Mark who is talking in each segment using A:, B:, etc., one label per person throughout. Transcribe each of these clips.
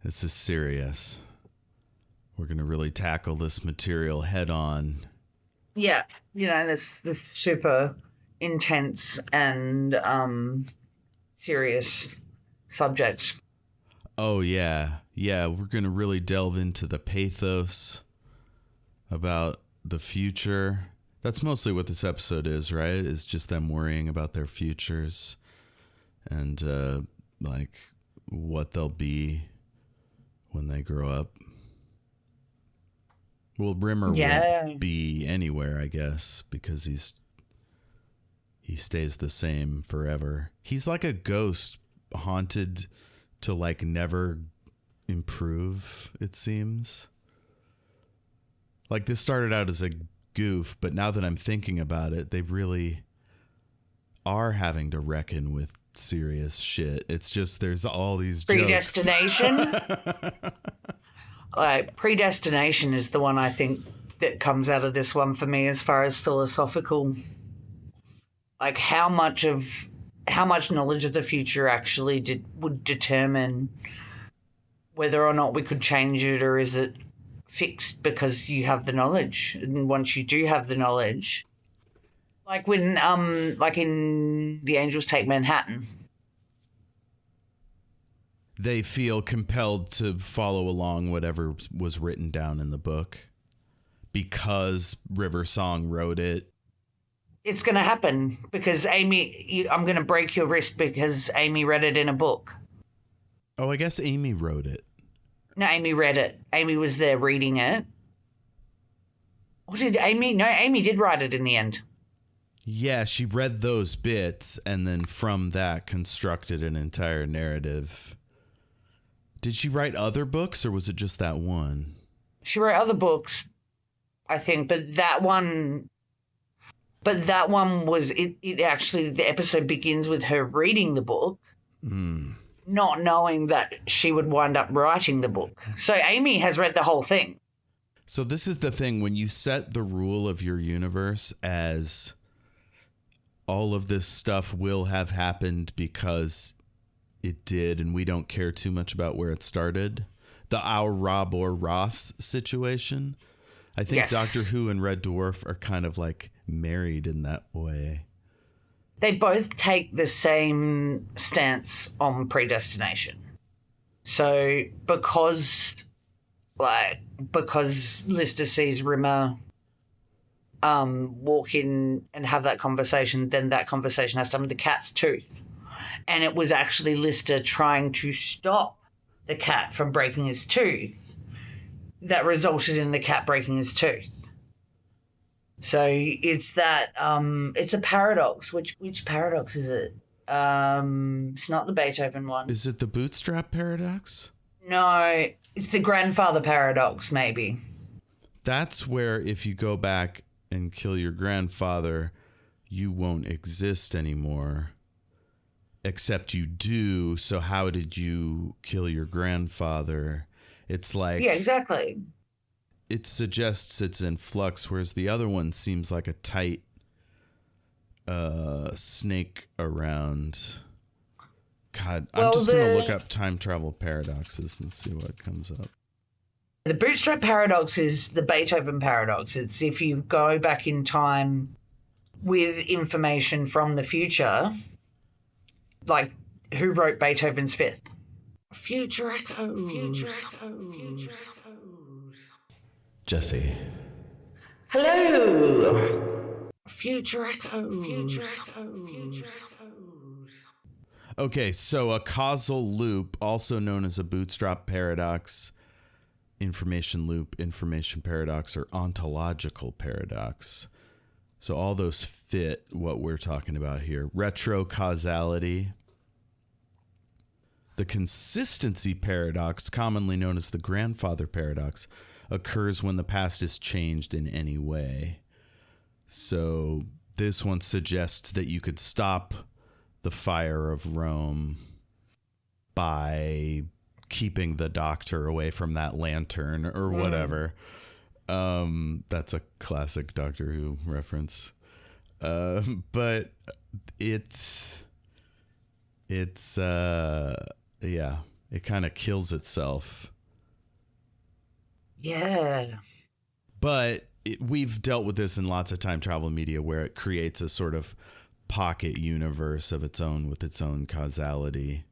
A: This is serious. We're going to really tackle this material head on.
B: Yeah, this super intense and serious subject.
A: Oh, yeah. Yeah, we're going to really delve into the pathos about the future. That's mostly what this episode is, right? It's just them worrying about their futures and, what they'll be when they grow up. Well, Rimmer won't be anywhere, I guess, because he stays the same forever. He's like a ghost haunted to never improve, it seems. Like this started out as a goof, but now that I'm thinking about it, they really are having to reckon with serious shit. It's just there's all these
B: predestination. Predestination is the one I think that comes out of this one for me as far as philosophical. Like how much knowledge of the future actually would determine whether or not we could change it, or is it fixed because you have the knowledge? And once you do have the knowledge, like when like in The Angels Take Manhattan,
A: they feel compelled to follow along whatever was written down in the book because River Song wrote it.
B: It's going to happen because Amy, I'm going to break your wrist because Amy read it in a book.
A: Oh, I guess Amy wrote it.
B: No, Amy read it. Amy was there reading it. Or did Amy? No, Amy did write it in the end.
A: Yeah, she read those bits and then from that constructed an entire narrative. Did she write other books or was it just that one?
B: She wrote other books, I think, but that one was it actually, the episode begins with her reading the book, not knowing that she would wind up writing the book. So Amy has read the whole thing.
A: So this is the thing, when you set the rule of your universe as all of this stuff will have happened because it did, and we don't care too much about where it started. Our Rob or Ross situation. I think yes. Doctor Who and Red Dwarf are kind of like married in that way.
B: They both take the same stance on predestination. So because Lister sees Rimmer walk in and have that conversation, then that conversation has to happen with the cat's tooth. And it was actually Lister trying to stop the cat from breaking his tooth that resulted in the cat breaking his tooth. So it's that it's a paradox. Which paradox is it? It's not the Beethoven one.
A: Is it the bootstrap paradox?
B: No, it's the grandfather paradox, maybe.
A: That's where if you go back and kill your grandfather, you won't exist anymore. Except you do, so how did you kill your grandfather? It's like...
B: Yeah, exactly.
A: It suggests it's in flux, whereas the other one seems like a tight snake around. God, I'm just going to look up time travel paradoxes and see what comes up.
B: The bootstrap paradox is the Beethoven paradox. It's if you go back in time with information from the future... Like, who wrote Beethoven's Fifth? Future Echoes. Future Echoes. Future Echoes.
A: Jessie.
B: Hello. Future Echoes. Future Echoes. Future Echoes.
A: Okay, so a causal loop, also known as a bootstrap paradox, information loop, information paradox, or ontological paradox. So all those fit what we're talking about here. Retrocausality. The consistency paradox, commonly known as the grandfather paradox, occurs when the past is changed in any way. So this one suggests that you could stop the fire of Rome by keeping the doctor away from that lantern or whatever. That's a classic Doctor Who reference. But yeah, It kind of kills itself.
B: Yeah.
A: But we've dealt with this in lots of time travel media where it creates a sort of pocket universe of its own with its own causality.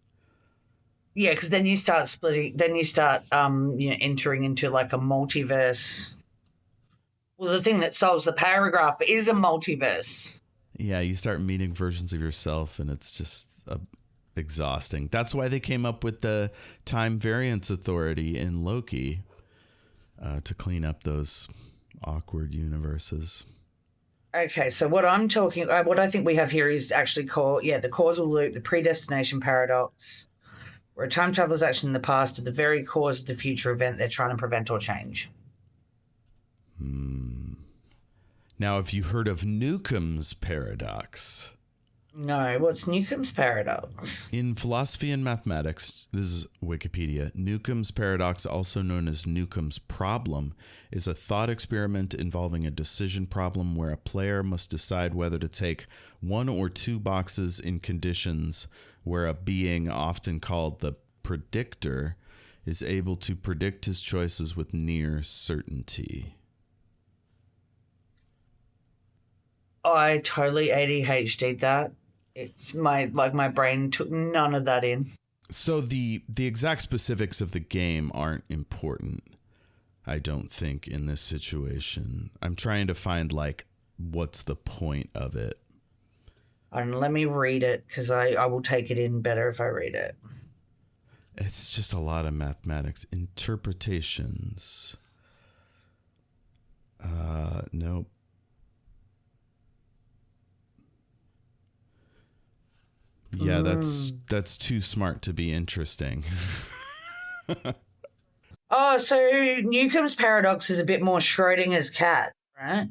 B: Yeah, because then you start splitting. Then you start, entering into like a multiverse. Well, the thing that solves the paragraph is a multiverse.
A: Yeah, you start meeting versions of yourself, and it's just exhausting. That's why they came up with the time variance authority in Loki to clean up those awkward universes.
B: Okay, so what I think we have here is actually called, the causal loop, the predestination paradox, where a time traveler's action in the past is the very cause of the future event they're trying to prevent or change.
A: Now, have you heard of Newcomb's paradox?
B: No, what's Newcomb's paradox?
A: In philosophy and mathematics, this is Wikipedia, Newcomb's paradox, also known as Newcomb's problem, is a thought experiment involving a decision problem where a player must decide whether to take one or two boxes in conditions where a being, often called the predictor, is able to predict his choices with near certainty.
B: I totally ADHD'd that. It's my brain took none of that in.
A: So the exact specifics of the game aren't important, I don't think, in this situation. I'm trying to find what's the point of it.
B: And let me read it, because I will take it in better if I read it.
A: It's just a lot of mathematics. Interpretations. Nope. Yeah, that's too smart to be interesting.
B: Oh, so Newcomb's paradox is a bit more Schrodinger's cat, right?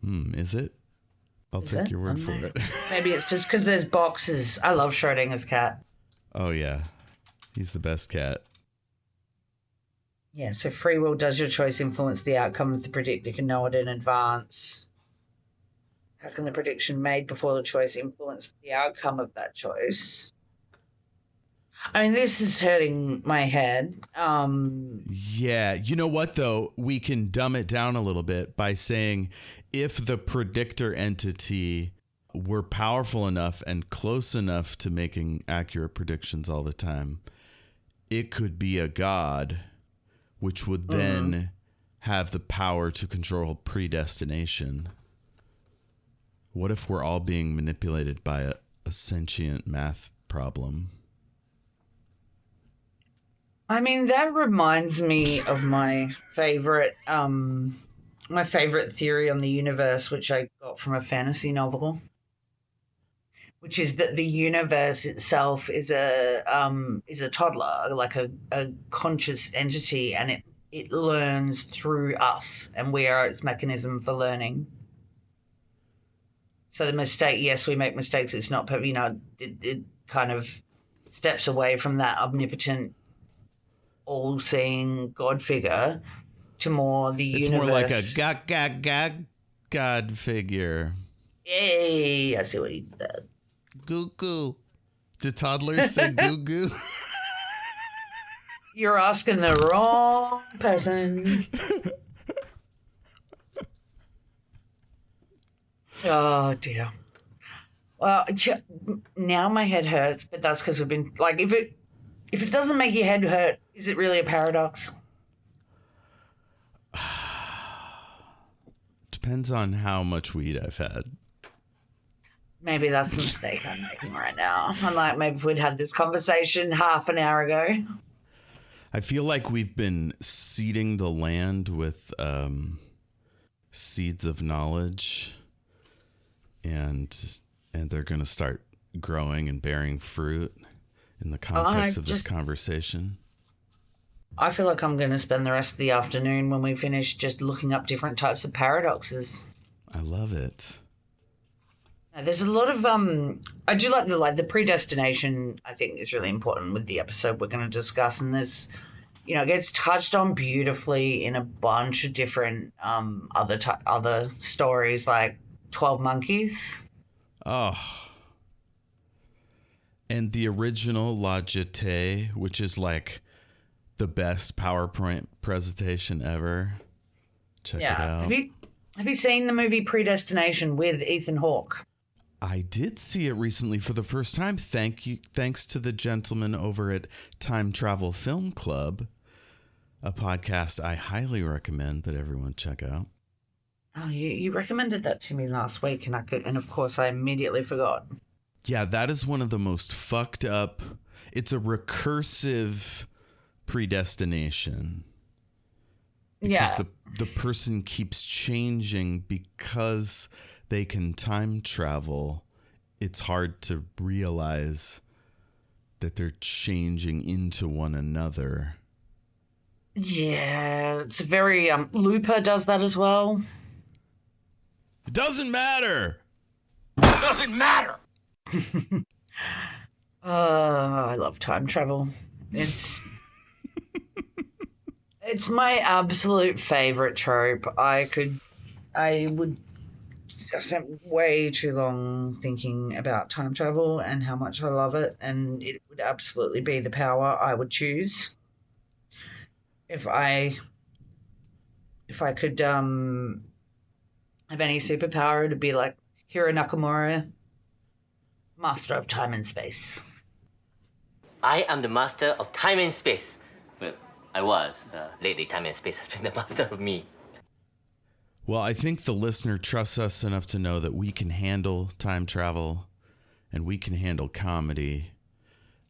A: Is it? I'll take your word for it.
B: Maybe it's just because there's boxes. I love Schrodinger's cat.
A: Oh, yeah. He's the best cat.
B: Yeah, so free will, does your choice influence the outcome of the predictor can know it in advance? How can the prediction made before the choice influence the outcome of that choice? I mean, this is hurting my head.
A: Yeah, you know what, though? We can dumb it down a little bit by saying if the predictor entity were powerful enough and close enough to making accurate predictions all the time, it could be a god, which would then have the power to control predestination. What if we're all being manipulated by a sentient math problem?
B: I mean, that reminds me of my favorite theory on the universe, which I got from a fantasy novel, which is that the universe itself is a toddler, like a conscious entity, and it learns through us, and we are its mechanism for learning. So the mistake, yes, we make mistakes. It's not, it kind of steps away from that omnipotent, all-seeing God figure to more the
A: it's
B: universe.
A: It's more like a God figure.
B: Yay! I see what you did there.
A: Goo goo. Do toddlers say goo goo?
B: You're asking the wrong person. Oh dear. Well, now my head hurts, but that's because we've been if it doesn't make your head hurt, is it really a paradox?
A: Depends on how much weed I've had.
B: Maybe that's a mistake I'm making right now. I'm like, maybe if we'd had this conversation half an hour ago.
A: I feel like we've been seeding the land with seeds of knowledge, and they're going to start growing and bearing fruit in the context of this conversation.
B: I feel like I'm going to spend the rest of the afternoon when we finish just looking up different types of paradoxes.
A: I love it.
B: There's a lot of I do like the predestination. I think is really important with the episode we're going to discuss, and there's, it gets touched on beautifully in a bunch of different other stories, like 12 Monkeys.
A: Oh, And the original La Jetée, which is like the best PowerPoint presentation ever. Check it out.
B: Have you seen the movie Predestination with Ethan Hawke?
A: I did see it recently for the first time. Thanks to the gentleman over at Time Travel Film Club, a podcast I highly recommend that everyone check out.
B: Oh, you recommended that to me last week, and of course I immediately forgot.
A: Yeah, that is one of the most fucked up. It's a recursive predestination. Because the person keeps changing because they can time travel. It's hard to realize that they're changing into one another.
B: Yeah, it's very Looper does that as well.
A: It doesn't matter. It doesn't matter.
B: I love time travel. It's my absolute favorite trope. I spent way too long thinking about time travel and how much I love it, and it would absolutely be the power I would choose if I could have any superpower. It'd be like Hiro Nakamura, master of time and space.
C: I am the master of time and space. Well, I was. Lately, time and space has been the master of me.
A: Well, I think the listener trusts us enough to know that we can handle time travel and we can handle comedy,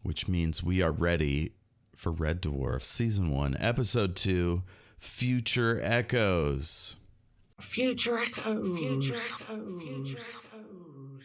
A: which means we are ready for Red Dwarf Season 1, Episode 2, Future Echoes.
B: Future Echoes. Future Echoes. Future Echoes.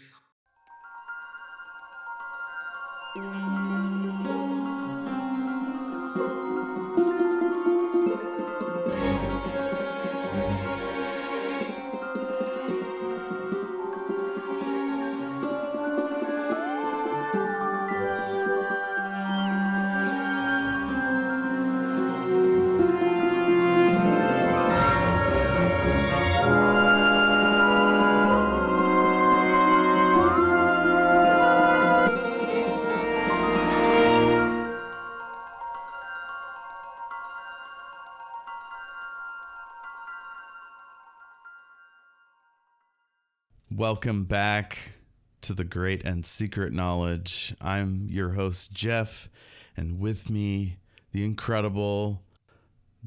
A: Welcome back to the Great and Secret Knowledge. I'm your host, Jeff, and with me, the incredible,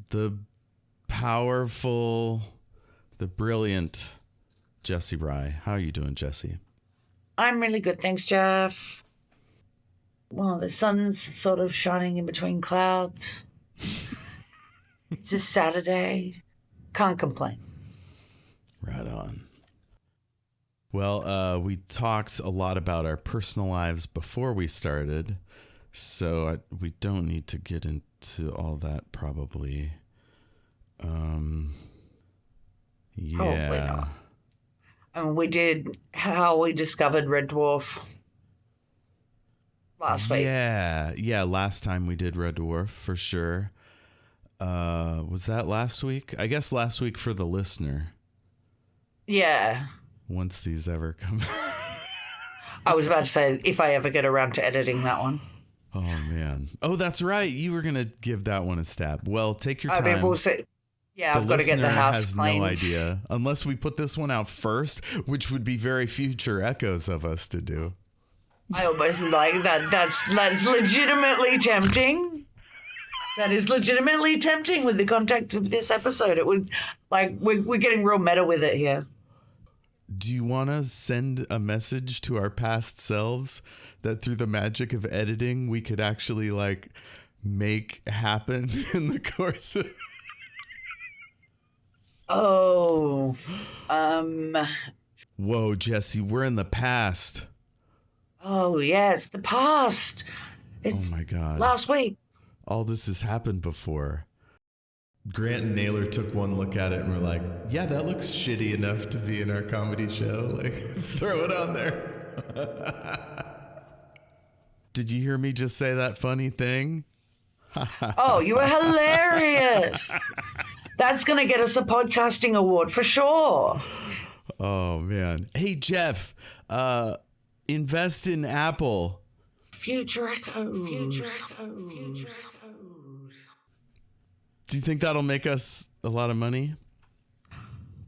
A: the powerful, the brilliant Jessie Rye. How are you doing, Jessie?
B: I'm really good, thanks, Jeff. Well, the sun's sort of shining in between clouds. It's a Saturday. Can't complain.
A: Right on. Well, we talked a lot about our personal lives before we started, so we don't need to get into all that probably. Yeah.
B: We did how we discovered Red Dwarf last week.
A: Yeah, last time we did Red Dwarf, for sure. Was that last week? I guess last week for the listener.
B: Yeah.
A: Once these ever come.
B: I was about to say, if I ever get around to editing that one.
A: Oh, man. Oh, that's right. You were going to give that one a stab. Well, take your time.
B: I mean, we'll see. Yeah, I've got to get the house
A: has
B: clean.
A: No idea. Unless we put this one out first, which would be very future echoes of us to do.
B: I almost like that. That's legitimately tempting. That is legitimately tempting with the context of this episode. It would, like, we're getting real meta with it here.
A: Do you want to send a message to our past selves that through the magic of editing, we could actually, like, make happen in the course of...
B: Oh,
A: Whoa, Jessie, we're in the past.
B: Oh, yeah, it's the past. It's
A: oh, my God.
B: Last week.
A: All this has happened before. Grant and Naylor took one look at it and were like, yeah, that looks shitty enough to be in our comedy show. Like, throw it on there. Did you hear me just say that funny thing?
B: Oh, you were hilarious. That's going to get us a podcasting award for sure.
A: Oh, man. Hey, Jeff, invest in Apple.
B: Future echoes. Future echoes. Future echoes.
A: Do you think that'll make us a lot of money?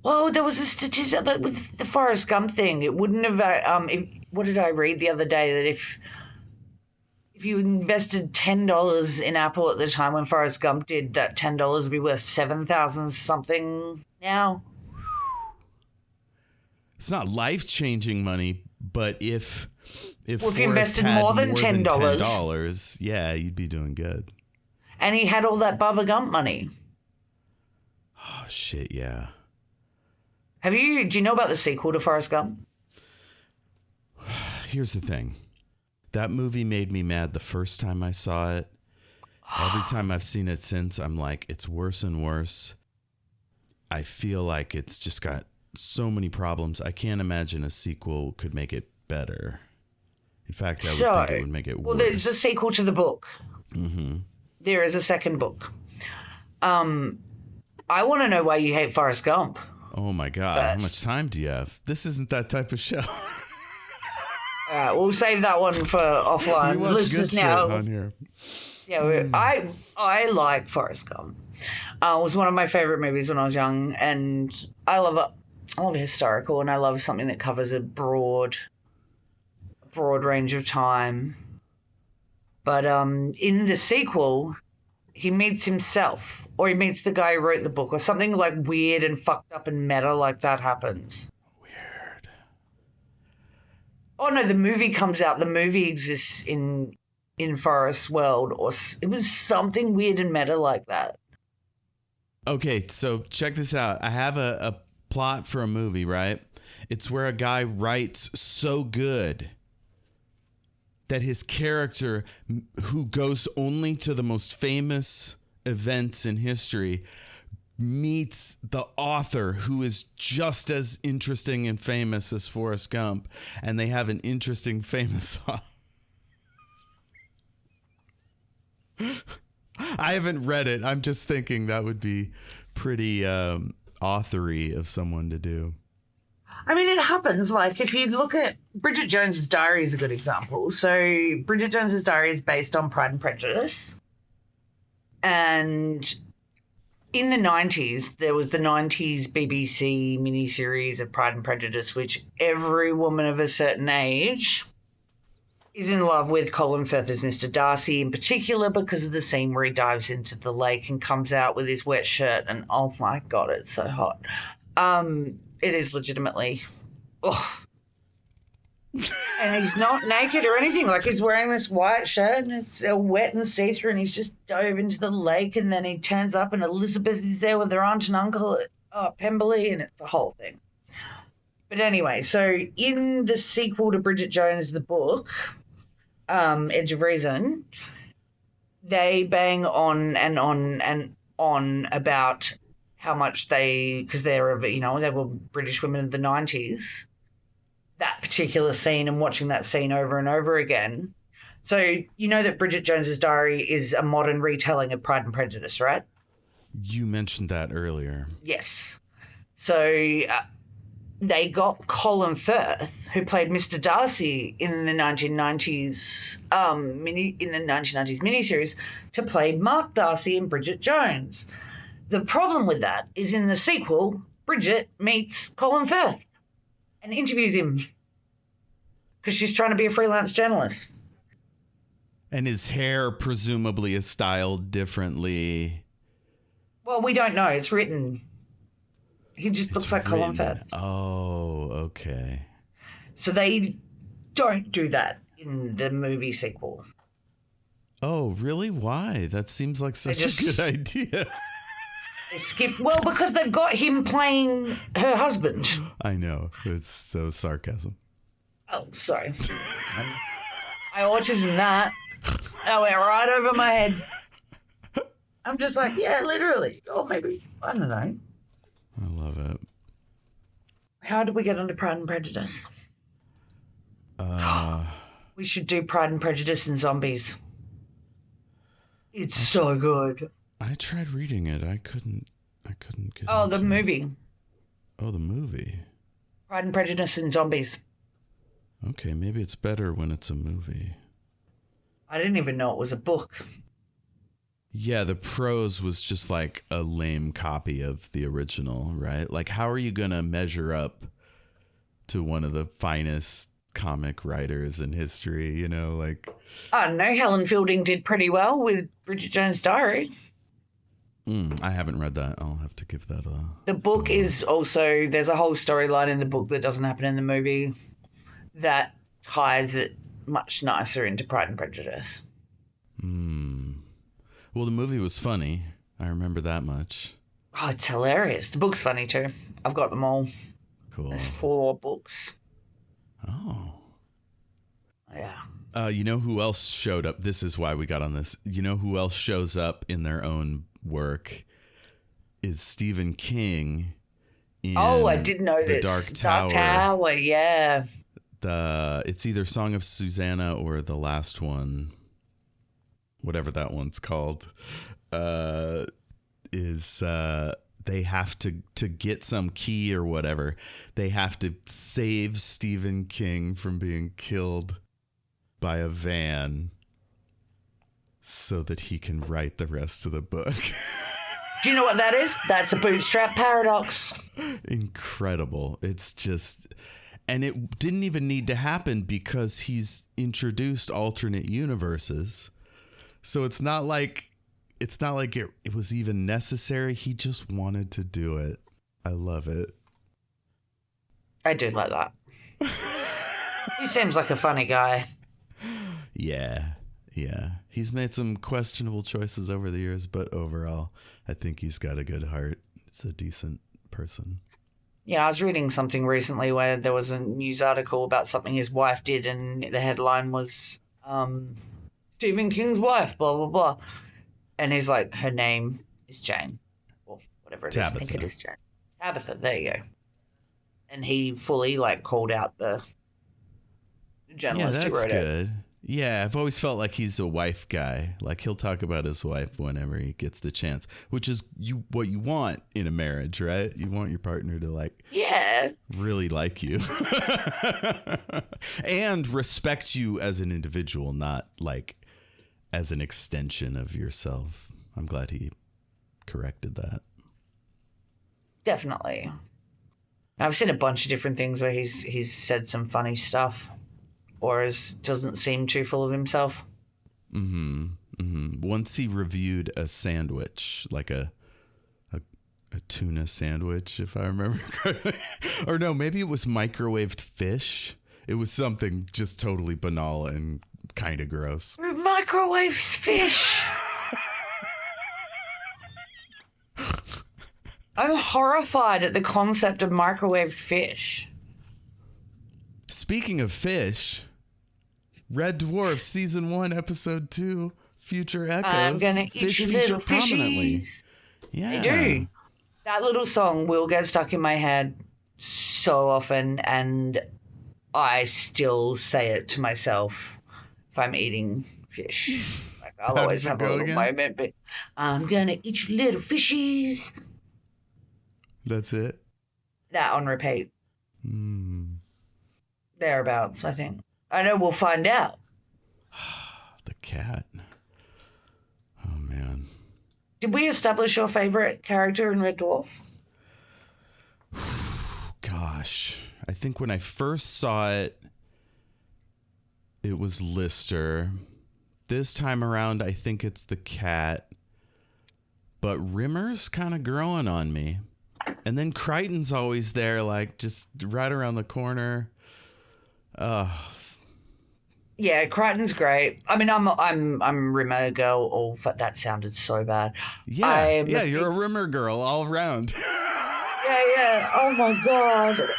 B: Well, there was a statistic that with the Forrest Gump thing, it wouldn't have. What did I read the other day? That if you invested $10 in Apple at the time when Forrest Gump did, that $10 would be worth 7,000 something now.
A: It's not life-changing money, but if
B: you
A: Forrest
B: invested
A: had
B: more than
A: $10, yeah, you'd be doing good.
B: And he had all that Bubba Gump money.
A: Oh shit, yeah.
B: Do you know about the sequel to Forrest Gump?
A: Here's the thing. That movie made me mad the first time I saw it. Every time I've seen it since, I'm like, it's worse and worse. I feel like it's just got so many problems. I can't imagine a sequel could make it better. In fact, I would think it would make it worse.
B: Well, there's a sequel to the book.
A: Mm-hmm.
B: There is a second book. I want to know why you hate Forrest Gump.
A: Oh my God. How much time do you have? This isn't that type of show.
B: We'll save that one for offline.
A: You watch
B: Listeners
A: good
B: now.
A: shit on here.
B: Yeah, I like Forrest Gump. It was one of my favorite movies when I was young, and I love it. I love historical, and I love something that covers a broad range of time. But in the sequel, he meets himself, or he meets the guy who wrote the book, or something like weird and fucked up and meta like that happens.
A: Weird.
B: Oh no, the movie comes out. The movie exists in Forrest's world, or it was something weird and meta like that.
A: Okay, so check this out. I have a plot for a movie, right? It's where a guy writes so good that his character, who goes only to the most famous events in history, meets the author who is just as interesting and famous as Forrest Gump, and they have an interesting, famous author. I haven't read it. I'm just thinking that would be pretty authory of someone to do.
B: I mean, it happens. Like, if you look at Bridget Jones's Diary is a good example. So Bridget Jones's Diary is based on Pride and Prejudice. And in the 90s, there was the 90s BBC miniseries of Pride and Prejudice, which every woman of a certain age is in love with Colin Firth as Mr. Darcy, in particular because of the scene where he dives into the lake and comes out with his wet shirt, and oh my God, it's so hot. It is legitimately, and he's not naked or anything. Like, he's wearing this white shirt and it's wet and see-through, and he's just dove into the lake, and then he turns up and Elizabeth is there with her aunt and uncle at Pemberley, and it's a whole thing. But anyway, so in the sequel to Bridget Jones, the book, Edge of Reason, they bang on and on and on about how much because they were British women in the 90s, that particular scene, and watching that scene over and over again. So you know that Bridget Jones's Diary is a modern retelling of Pride and Prejudice, right?
A: You mentioned that earlier.
B: Yes. So they got Colin Firth, who played Mr. Darcy in the 1990s miniseries, to play Mark Darcy in Bridget Jones. The problem with that is in the sequel, Bridget meets Colin Firth and interviews him because she's trying to be a freelance journalist.
A: And his hair presumably is styled differently.
B: Well, we don't know. It's written. He just looks like Colin Firth.
A: Oh, okay.
B: So they don't do that in the movie sequel.
A: Oh, really? Why? That seems like such a good idea.
B: They skip. Well, because they've got him playing her husband.
A: I know. It's so sarcasm.
B: Oh, sorry. I autism that. That went right over my head. I'm just like, yeah, literally. Or maybe, I don't know.
A: I love it.
B: How did we get onto Pride and Prejudice? We should do Pride and Prejudice and Zombies. It's so good.
A: I tried reading it. I couldn't get
B: Oh, the
A: into
B: movie.
A: it. Oh, the movie.
B: Pride and Prejudice and Zombies.
A: Okay, maybe it's better when it's a movie.
B: I didn't even know it was a book.
A: Yeah, the prose was just like a lame copy of the original, right? Like, how are you going to measure up to one of the finest comic writers in history, you know, like...
B: I don't know, Helen Fielding did pretty well with Bridget Jones' Diary.
A: I haven't read that. I'll have to give that a...
B: The book is also... There's a whole storyline in the book that doesn't happen in the movie that ties it much nicer into Pride and Prejudice.
A: Well, the movie was funny. I remember that much.
B: Oh, it's hilarious. The book's funny too. I've got them all.
A: Cool.
B: There's 4 books.
A: Oh.
B: Yeah.
A: You know who else showed up? This is why we got on this. You know who else shows up in their own work is Stephen King in
B: I did know
A: The
B: this.
A: Dark Tower.
B: Dark Tower, yeah.
A: It's either Song of Susanna or the last one, whatever that one's called, they have to get some key or whatever. They have to save Stephen King from being killed by a van so that he can write the rest of the book.
B: Do you know what that is? That's a bootstrap paradox.
A: Incredible. It's just... And it didn't even need to happen because he's introduced alternate universes. So it's not like it was even necessary. He just wanted to do it. I love it.
B: I do like that. He seems like a funny guy.
A: Yeah. He's made some questionable choices over the years, but overall, I think he's got a good heart. He's a decent person.
B: Yeah, I was reading something recently where there was a news article about something his wife did, and the headline was Stephen King's wife, blah, blah, blah. And he's like, her name is Jane. Or whatever it is.
A: Tabitha.
B: I think it is Jane. Tabitha, there you go. And he fully, called out the journalist who wrote it.
A: Yeah, that's good. Yeah, I've always felt like he's a wife guy. Like, he'll talk about his wife whenever he gets the chance, which is what you want in a marriage, right? You want your partner to, really like you. And respect you as an individual, not, as an extension of yourself. I'm glad he corrected that.
B: Definitely. I've seen a bunch of different things where he's said some funny stuff, or doesn't seem too full of himself.
A: Once he reviewed a sandwich, like a tuna sandwich, if I remember correctly. Or no, maybe it was microwaved fish. It was something just totally banal and kind of gross.
B: Microwave fish. I'm horrified at the concept of microwave fish.
A: Speaking of fish, Red Dwarf Season 1, Episode 2, Future Echoes.
B: I'm gonna eat
A: fish
B: your
A: feature
B: little
A: prominently.
B: fishies.
A: Yeah.
B: They do. That little song will get stuck in my head so often, and I still say it to myself if I'm eating fish. I'll
A: How
B: always
A: does it
B: have a
A: go
B: little
A: again?
B: moment, but I'm gonna eat your little fishies.
A: That's it?
B: That on repeat. Thereabouts, I think. I know we'll find out.
A: The cat. Oh, man.
B: Did we establish your favorite character in Red Dwarf?
A: Gosh. I think when I first saw it, it was Lister. This time around, I think it's the cat. But Rimmer's kind of growing on me. And then Crichton's always there, just right around the corner.
B: Yeah, Crichton's great. I mean, I'm Rimmer girl. Oh, that sounded so bad.
A: Yeah, you're a Rimmer girl all around.
B: Yeah. Oh my god.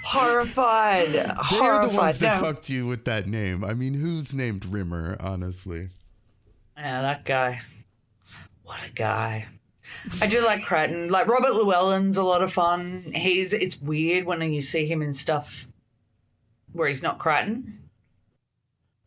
B: Horrified.
A: They're the ones that fucked you with that name. I mean, who's named Rimmer, honestly?
B: Yeah, that guy. What a guy. I do like Crichton. Robert Llewellyn's a lot of fun. It's weird when you see him in stuff where he's not Crichton.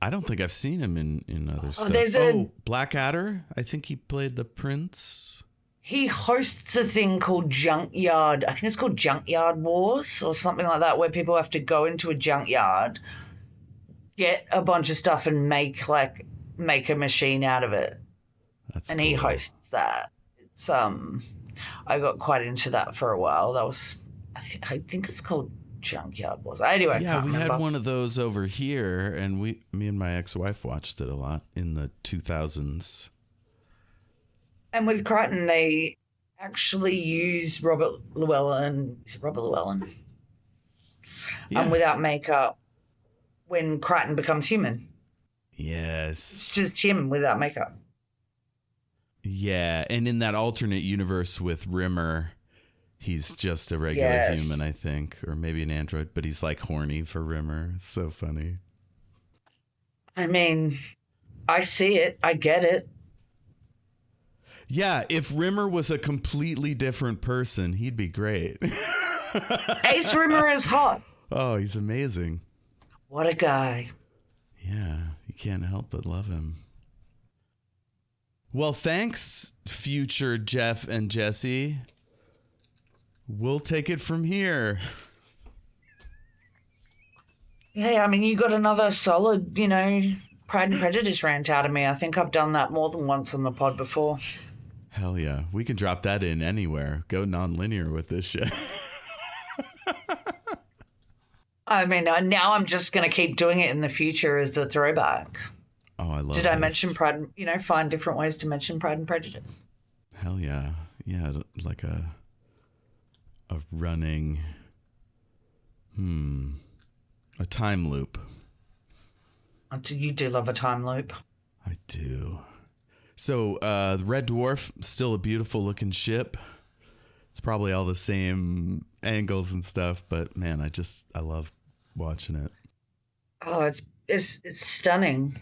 A: I don't think I've seen him in other stuff. Blackadder. I think he played the prince.
B: He hosts a thing called Junkyard. I think it's called Junkyard Wars or something like that, where people have to go into a junkyard get a bunch of stuff and make a machine out of it.
A: That's
B: and
A: cool.
B: he hosts that. It's I got quite into that for a while. That was I think it's called Junkyard Wars. Anyway,
A: Yeah, we
B: remember.
A: had one of those over here, and me and my ex-wife watched it a lot in the 2000s.
B: And with Crichton, they actually use Robert Llewellyn. Is it Robert Llewellyn?
A: Yeah.
B: Without makeup when Crichton becomes human.
A: Yes.
B: It's just him without makeup.
A: Yeah, and in that alternate universe with Rimmer, he's just a regular human, I think, or maybe an android, but he's like horny for Rimmer. It's so funny.
B: I mean, I see it. I get it.
A: Yeah, if Rimmer was a completely different person, he'd be great.
B: Ace Rimmer is hot.
A: Oh, he's amazing.
B: What a guy.
A: Yeah, you can't help but love him. Well, thanks, future Jeff and Jessie. We'll take it from here.
B: Hey, I mean, you got another solid, Pride and Prejudice rant out of me. I think I've done that more than once on the pod before.
A: Hell yeah. We can drop that in anywhere. Go non-linear with this shit.
B: I mean, now I'm just going to keep doing it in the future as a throwback.
A: Oh, I love
B: Did
A: this.
B: I mention Pride, find different ways to mention Pride and Prejudice?
A: Hell yeah. Yeah, like a running, a time loop.
B: You do love a time loop.
A: I do. So, the Red Dwarf, still a beautiful looking ship. It's probably all the same angles and stuff, but man, I love watching it.
B: Oh, it's stunning.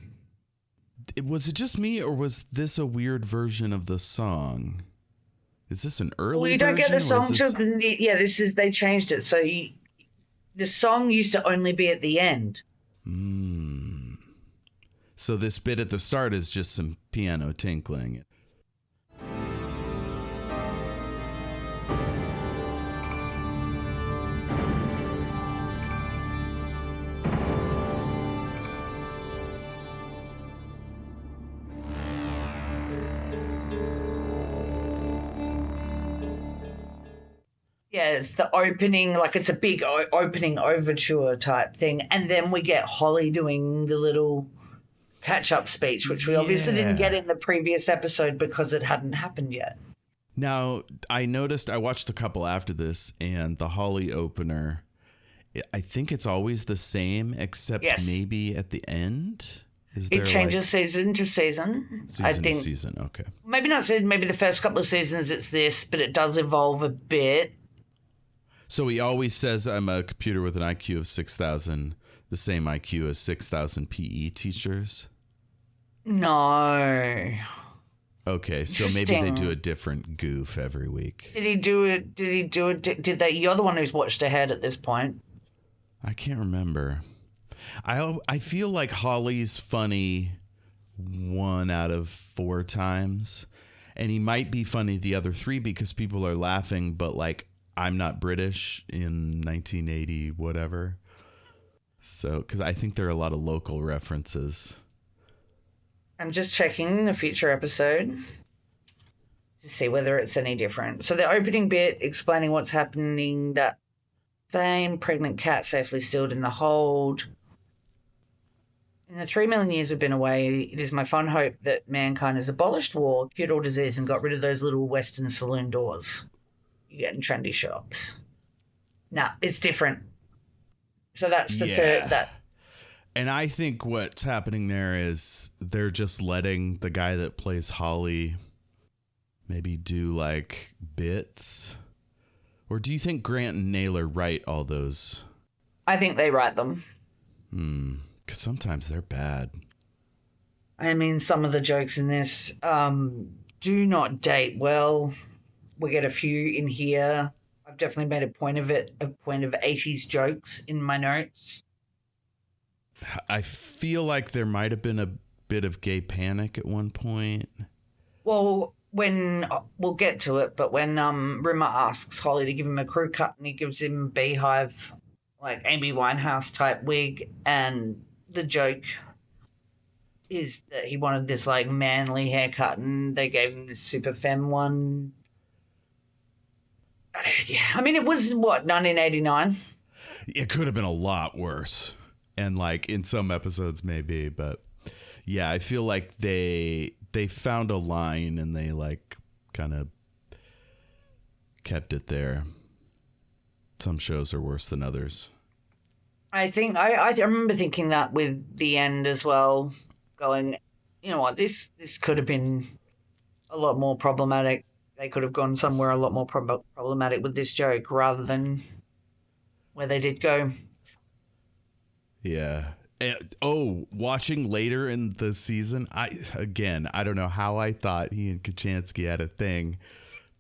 A: Was it just me, or was this a weird version of the song? Is this an early version?
B: Well, you don't get the song
A: this...
B: till they changed it. So the song used to only be at the end.
A: So this bit at the start is just some piano tinkling.
B: Yeah, it's the opening, like it's a big opening overture type thing. And then we get Holly doing the little catch-up speech, which we obviously didn't get in the previous episode because it hadn't happened yet.
A: Now, I watched a couple after this, and the Holly opener, I think it's always the same, except maybe at the end.
B: It changes season to season.
A: Season to season, okay.
B: Maybe not season, maybe the first couple of seasons it's this, but it does evolve a bit.
A: So he always says, I'm a computer with an IQ of 6,000, the same IQ as 6,000 PE teachers?
B: No.
A: Okay, so maybe they do a different goof every week.
B: Did he do it? Did they? You're the one who's watched ahead at this point.
A: I can't remember. I feel like Holly's funny 1 out of 4 times, and he might be funny the other 3 because people are laughing, but like, I'm not British in 1980, whatever. So, because I think there are a lot of local references.
B: I'm just checking the future episode to see whether it's any different. So the opening bit explaining what's happening, that same pregnant cat safely stilled in the hold. In the 3 million years we've been away, it is my fond hope that mankind has abolished war, cured all disease, and got rid of those little Western saloon doors you get in trendy shops. Nah, it's different. So that's the third.
A: And I think what's happening there is they're just letting the guy that plays Holly maybe do like bits. Or do you think Grant and Naylor write all those?
B: I think they write them.
A: Because sometimes they're bad.
B: I mean, some of the jokes in this do not date well. We get a few in here. I've definitely made a point of 80s jokes in my notes.
A: I feel like there might have been a bit of gay panic at one point.
B: Well, we'll get to it, but when Rimmer asks Holly to give him a crew cut and he gives him Beehive, like Amy Winehouse type wig, and the joke is that he wanted this like manly haircut, and they gave him this super femme one. Yeah, I mean, it was what, 1989.
A: It could have been a lot worse, and like in some episodes maybe, but yeah, I feel like they found a line and they like kind of kept it there. Some shows are worse than others.
B: I think I remember thinking that with the end as well, going, you know what, this could have been a lot more problematic. They could have gone somewhere a lot more problematic with this joke rather than where they did go.
A: Yeah. Watching later in the season, I don't know how I thought he and Kachansky had a thing,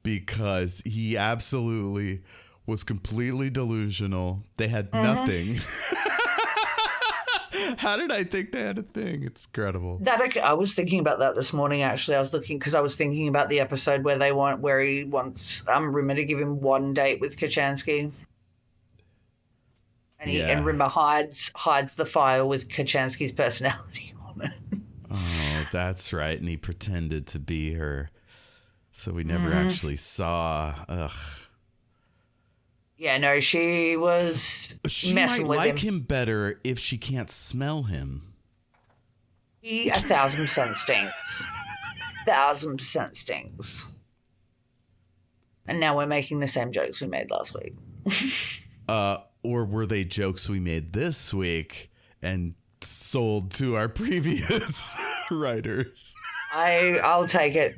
A: because he absolutely was completely delusional. They had nothing. How did I think they had a thing? It's incredible.
B: I was thinking about that this morning, actually. I was thinking about the episode where he wants Rimmer to give him one date with Kachansky. And Rimmer hides the file with Kachansky's personality on it.
A: Oh, that's right. And he pretended to be her, so we never actually saw. Ugh.
B: Yeah, no, she was
A: She
B: messing
A: might
B: with
A: like
B: him.
A: him better if she can't smell him.
B: He 1,000% stinks. 1,000% stinks. And now we're making the same jokes we made last week.
A: Or were they jokes we made this week and sold to our previous writers?
B: I'll take it.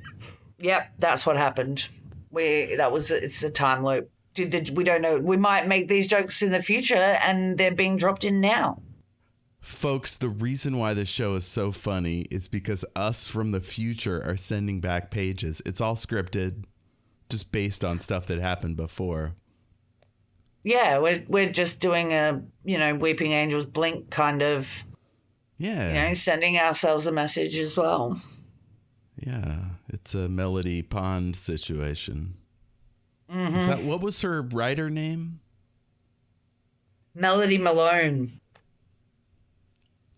B: Yep, that's what happened. It's a time loop. We don't know. We might make these jokes in the future, and they're being dropped in now.
A: Folks, the reason why this show is so funny is because us from the future are sending back pages. It's all scripted, just based on stuff that happened before.
B: Yeah, we're just doing a, Weeping Angels Blink kind of, sending ourselves a message as well.
A: Yeah, it's a Melody Pond situation. Mm-hmm. What was her writer name?
B: Melody Malone.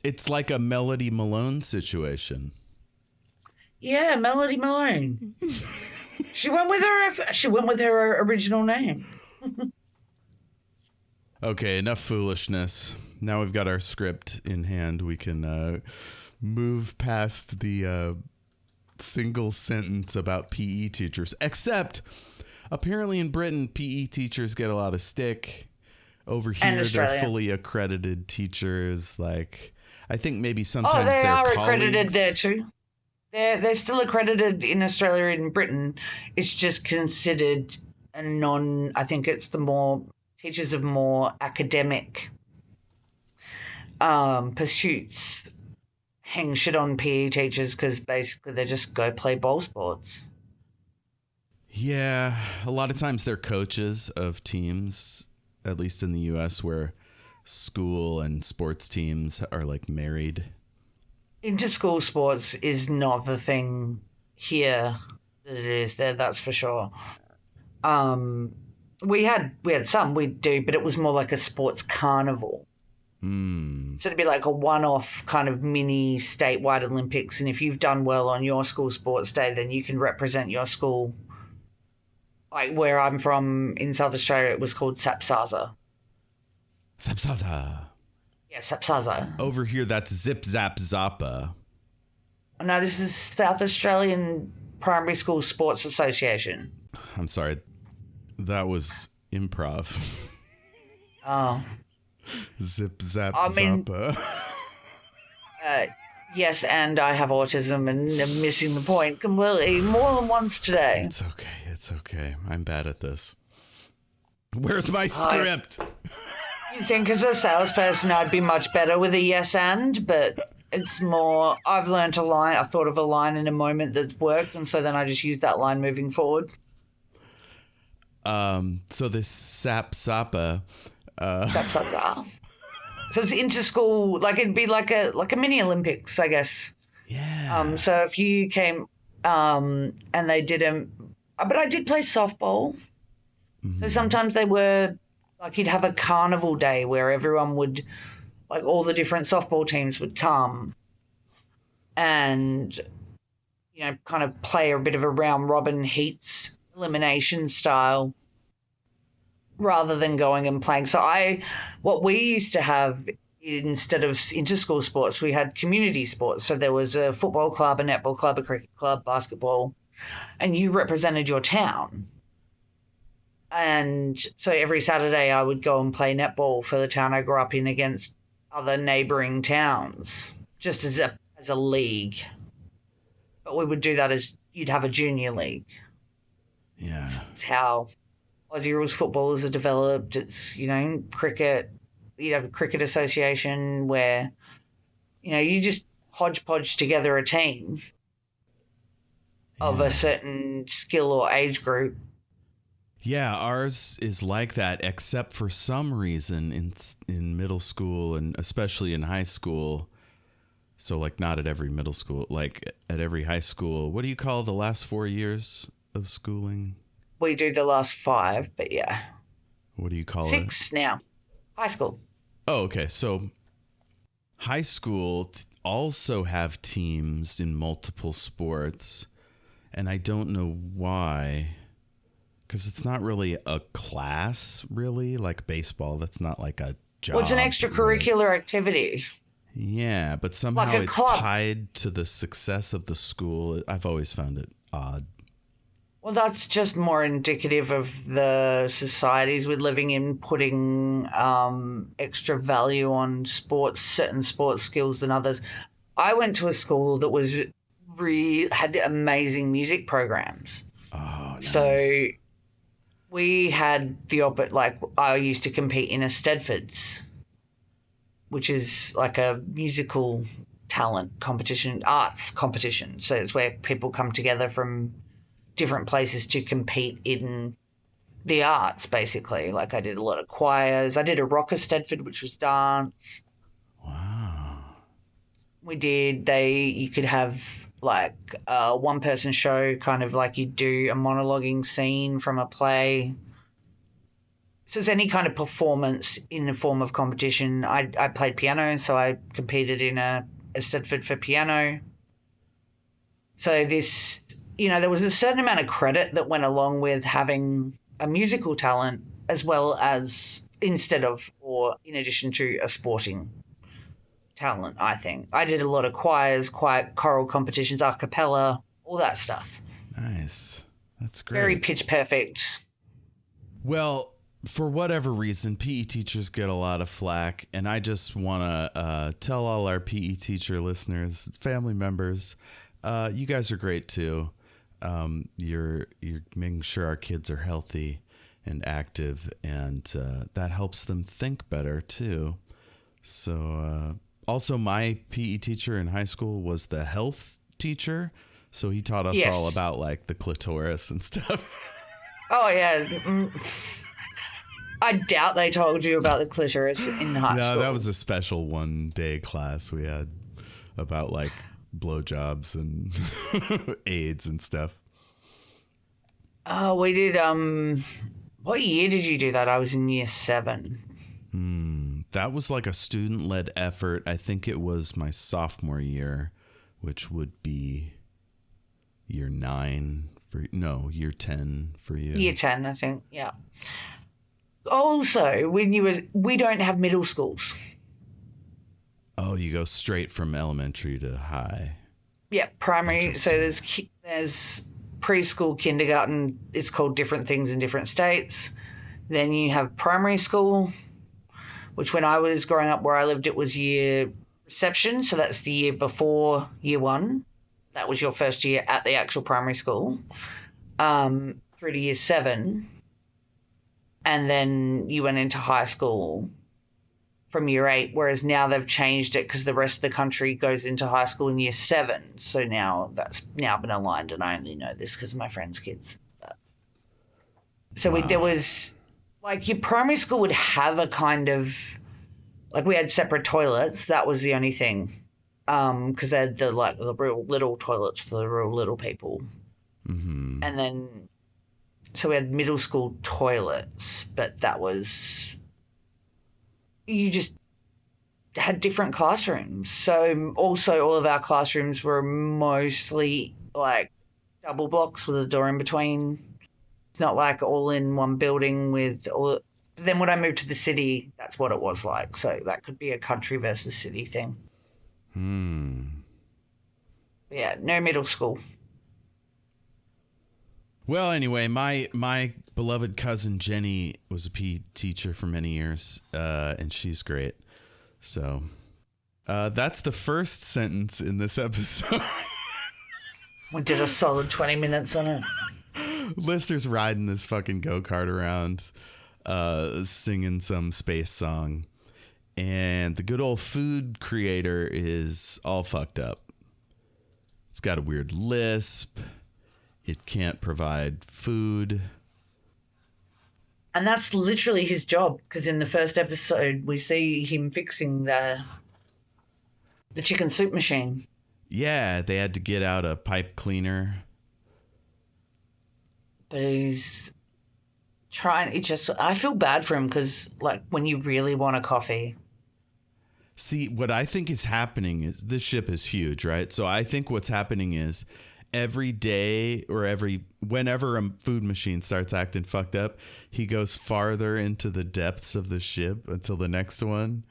A: It's like a Melody Malone situation.
B: Yeah, Melody Malone. She went with her original name.
A: Okay, enough foolishness. Now we've got our script in hand. We can move past the single sentence about PE teachers. Except, apparently in Britain, PE teachers get a lot of stick. Over here, they're fully accredited teachers. Like, I think maybe sometimes
B: they are
A: colleagues.
B: Accredited there too. They're still accredited in Australia and Britain. It's just considered a I think it's teachers of more academic pursuits hang shit on PE teachers because basically they just go play ball sports.
A: Yeah, a lot of times they're coaches of teams, at least in the US, where school and sports teams are like married.
B: Inter-school sports is not the thing here that it is there, that's for sure. We had some we'd do, but it was more like a sports carnival. So it'd be like a one-off kind of mini statewide Olympics, and if you've done well on your school sports day, then you can represent your school. Like where I'm from in South Australia, it was called Sapsaza.
A: Sapsaza.
B: Yeah, Sapsaza.
A: Over here, that's Zip Zap Zappa.
B: No, this is South Australian Primary School Sports Association.
A: I'm sorry. That was improv.
B: Oh.
A: Zip Zap Zappa.
B: Yes, and I have autism and I'm missing the point completely more than once today.
A: It's okay. I'm bad at this. Where's my script?
B: You think as a salesperson I'd be much better with a yes and, but it's more, I've learned a line, I thought of a line in a moment that's worked, and so then I just use that line moving forward.
A: So this Sapsaza.
B: Sapsaza. So it's inter-school, like it'd be like a mini Olympics, I guess.
A: Yeah.
B: So if you came, and they did but I did play softball. Mm-hmm. So sometimes they were, like you'd have a carnival day where everyone would like all the different softball teams would come and, kind of play a bit of a round robin heats elimination style rather than going and playing. So what we used to have, instead of inter-school sports, we had community sports. So there was a football club, a netball club, a cricket club, basketball, and you represented your town. And so every Saturday I would go and play netball for the town I grew up in against other neighbouring towns, just as a league. But we would do that as you'd have a junior league.
A: Yeah.
B: It's how Aussie rules footballers are developed. It's, cricket. You'd have a cricket association where, you just hodgepodge together a team of a certain skill or age group.
A: Yeah, ours is like that, except for some reason in middle school and especially in high school. So like not at every middle school, like at every high school. What do you call the last 4 years of schooling?
B: We do the last 5, but yeah.
A: What do you call
B: 6 now. High school.
A: Oh, okay. So high school also have teams in multiple sports, and I don't know why. Because it's not really a class, really, like baseball. That's not like a job.
B: Well, it's an extracurricular activity.
A: Yeah, but somehow
B: like
A: it's
B: club.
A: tied to the success of the school. I've always found it odd.
B: Well, that's just more indicative of the societies we're living in putting extra value on certain sports skills than others. I went to a school that had amazing music programs.
A: Oh, nice.
B: So we had I used to compete in a Stedfords, which is like a musical talent competition, arts competition. So it's where people come together from different places to compete in the arts, basically. Like I did a lot of choirs. I did a rocker Stedford, which was dance.
A: Wow.
B: You could have like a one-person show, kind of like you do a monologuing scene from a play. So it's any kind of performance in the form of competition. I played piano, so I competed in a Stedford for piano. So this, there was a certain amount of credit that went along with having a musical talent as well as in addition to a sporting talent, I think. I did a lot of choirs, choral competitions, a cappella, all that stuff.
A: Nice. That's great.
B: Very pitch perfect.
A: Well, for whatever reason, PE teachers get a lot of flack, and I just want to tell all our PE teacher listeners, family members, you guys are great too. You're making sure our kids are healthy and active, and that helps them think better too. So also my PE teacher in high school was the health teacher, so he taught us all about like the clitoris and stuff.
B: Oh yeah. I doubt they told you about the clitoris in high school.
A: No, that was a special one-day class we had about like blowjobs and AIDS and stuff.
B: Oh, we did. What year did you do that? I was in year 7.
A: That was like a student-led effort. I think it was my sophomore year, which would be year 10 for you.
B: Year 10, I think. Yeah. Also, we don't have middle schools.
A: Oh, you go straight from elementary to high.
B: Yeah, primary. So there's preschool, kindergarten. It's called different things in different states. Then you have primary school, which when I was growing up where I lived, it was year reception. So that's the year before year 1. That was your first year at the actual primary school. Through to year 7. And then you went into high school from year 8, whereas now they've changed it because the rest of the country goes into high school in year 7. So now that's now been aligned, and I only know this because of my friends' kids. So there was, like, your primary school would have a kind of, like, we had separate toilets. That was the only thing, because they had the real little toilets for the real little people.
A: Mm-hmm.
B: And then, so we had middle school toilets, but that was, you just had different classrooms. So also all of our classrooms were mostly like double blocks with a door in between. It's not like all in one building with all. Then when I moved to the city, that's what it was like. So that could be a country versus city thing. Yeah, no middle school.
A: Well, anyway, my beloved cousin Jenny was a PE teacher for many years, and she's great. So that's the first sentence in this episode.
B: We did a solid 20 minutes on it.
A: Lister's riding this fucking go-kart around, singing some space song. And the good old food creator is all fucked up. It's got a weird lisp. It can't provide food.
B: And that's literally his job, because in the first episode, we see him fixing the chicken soup machine.
A: Yeah, they had to get out a pipe cleaner.
B: But he's trying, I feel bad for him, because, like, when you really want a coffee.
A: See, what I think is happening is this ship is huge, right? So I think what's happening is every day or whenever a food machine starts acting fucked up, he goes farther into the depths of the ship until the next one.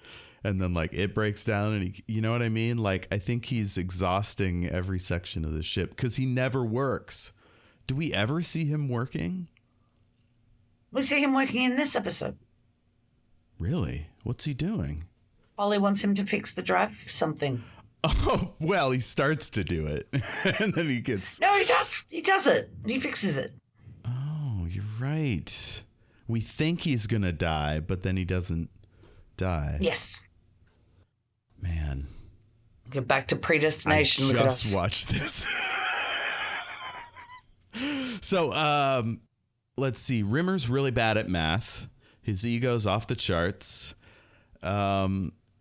A: And then like it breaks down and you know what I mean? Like, I think he's exhausting every section of the ship because he never works. Do we ever see him working?
B: We see him working in this episode.
A: Really? What's he doing?
B: Ollie wants him to fix the drive something.
A: Oh, well, he starts to do it. And then he gets...
B: No, he does. He does it. He fixes it.
A: Oh, you're right. We think he's going to die, but then he doesn't die.
B: Yes.
A: Man.
B: Get back to predestination.
A: I just watched this. So, let's see. Rimmer's really bad at math. His ego's off the charts.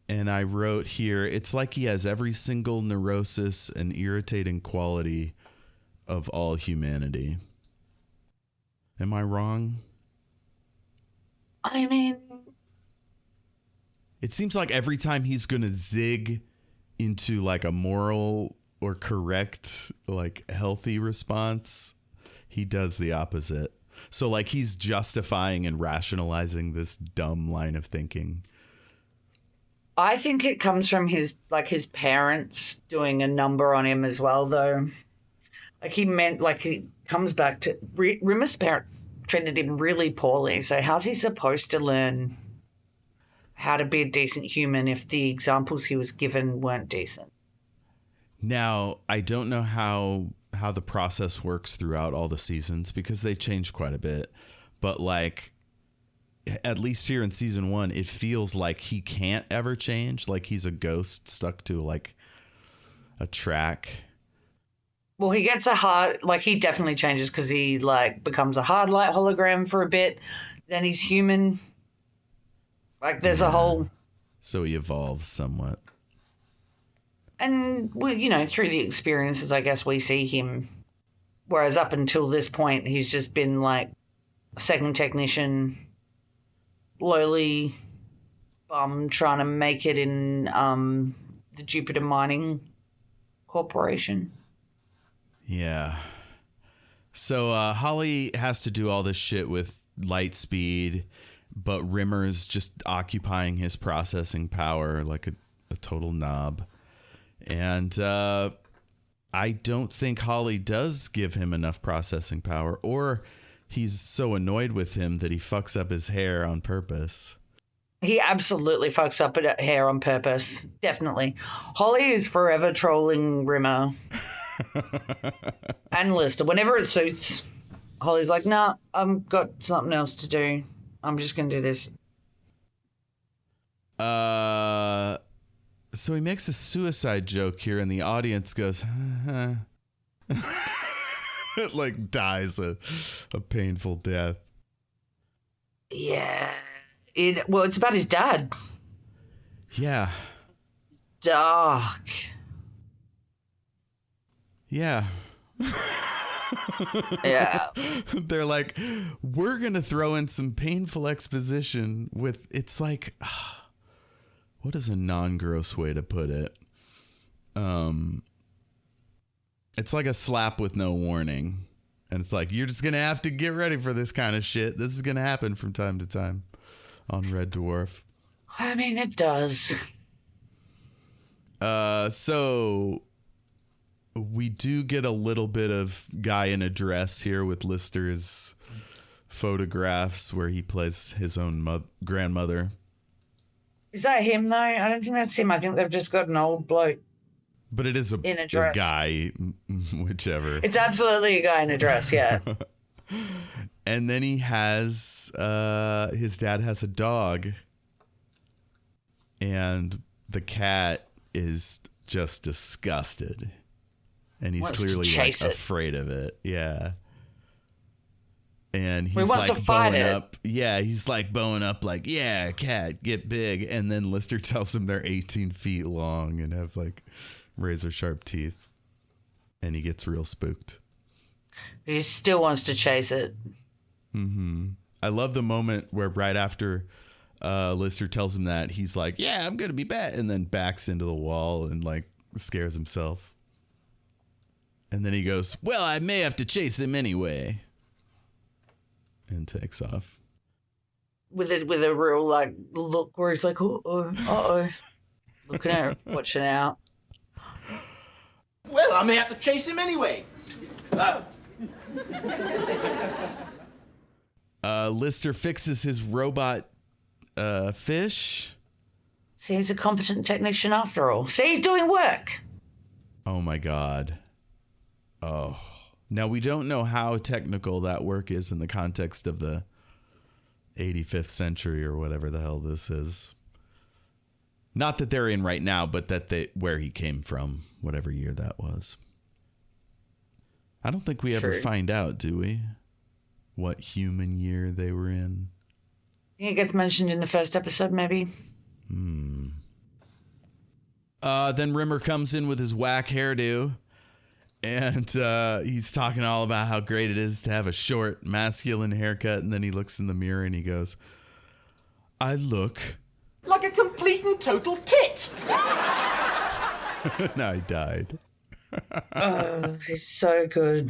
A: And I wrote here, it's like he has every single neurosis and irritating quality of all humanity. Am I wrong?
B: I mean...
A: It seems like every time he's going to zig into like a moral or correct, like healthy response, he does the opposite. So like he's justifying and rationalizing this dumb line of thinking.
B: I think it comes from his parents doing a number on him as well, though. Like he comes back to Rimmer's parents treated him really poorly. So how's he supposed to learn how to be a decent human if the examples he was given weren't decent?
A: Now, I don't know how the process works throughout all the seasons because they change quite a bit, but like, at least here in season 1, it feels like he can't ever change. Like he's a ghost stuck to like a track.
B: Well, he gets he definitely changes because he like becomes a hard light hologram for a bit. Then he's human. Like there's a whole.
A: So he evolves somewhat.
B: And through the experiences, I guess we see him. Whereas up until this point, he's just been like a second technician. Lowly bum trying to make it in the Jupiter Mining Corporation.
A: Yeah. So Holly has to do all this shit with light speed, but Rimmer's just occupying his processing power like a total knob. And I don't think Holly does give him enough processing power, or he's so annoyed with him that he fucks up his hair on purpose.
B: He absolutely fucks up hair on purpose. Definitely. Holly is forever trolling Rimmer. And Lister. Whenever it suits, Holly's like, nah, I've got something else to do. I'm just going to do this.
A: So he makes a suicide joke here, and the audience goes, it like dies a painful death.
B: Yeah. It's about his dad.
A: Yeah.
B: Dark.
A: Yeah.
B: Yeah.
A: They're like, we're going to throw in some painful exposition with, it's like, what is a non-gross way to put it? It's like a slap with no warning. And it's like, you're just going to have to get ready for this kind of shit. This is going to happen from time to time on Red Dwarf.
B: I mean, it does.
A: So we do get a little bit of guy in a dress here with Lister's photographs where he plays his own grandmother.
B: Is that him, though? I don't think that's him. I think they've just got an old bloke.
A: But it is a guy, whichever.
B: It's absolutely a guy in a dress, yeah.
A: And then he has, his dad has a dog. And the cat is just disgusted. And he's clearly like afraid of it. Yeah. And he's like bowing up. Yeah, he's like bowing up like, yeah, cat, get big. And then Lister tells him they're 18 feet long and have like razor sharp teeth. And he gets real spooked.
B: He still wants to chase it.
A: Mm-hmm. I love the moment where right after Lister tells him that, he's like, yeah, I'm going to be back. And then backs into the wall and like scares himself. And then he goes, well, I may have to chase him anyway. And takes off.
B: With a real like look where he's like, uh-oh. Looking out, watching out.
D: Well, I may have to chase him anyway.
A: Lister fixes his robot fish.
B: See, he's a competent technician after all. See, he's doing work.
A: Oh, my God. Oh. Now, we don't know how technical that work is in the context of the 85th century or whatever the hell this is. Not that they're in right now, but that where he came from, whatever year that was. I don't think we ever find out, do we? What human year they were in.
B: I think it gets mentioned in the first episode, maybe.
A: Then Rimmer comes in with his whack hairdo. And he's talking all about how great it is to have a short, masculine haircut. And then he looks in the mirror and he goes, I look
D: like a complete and total tit.
A: Now he died.
B: Oh, he's so good.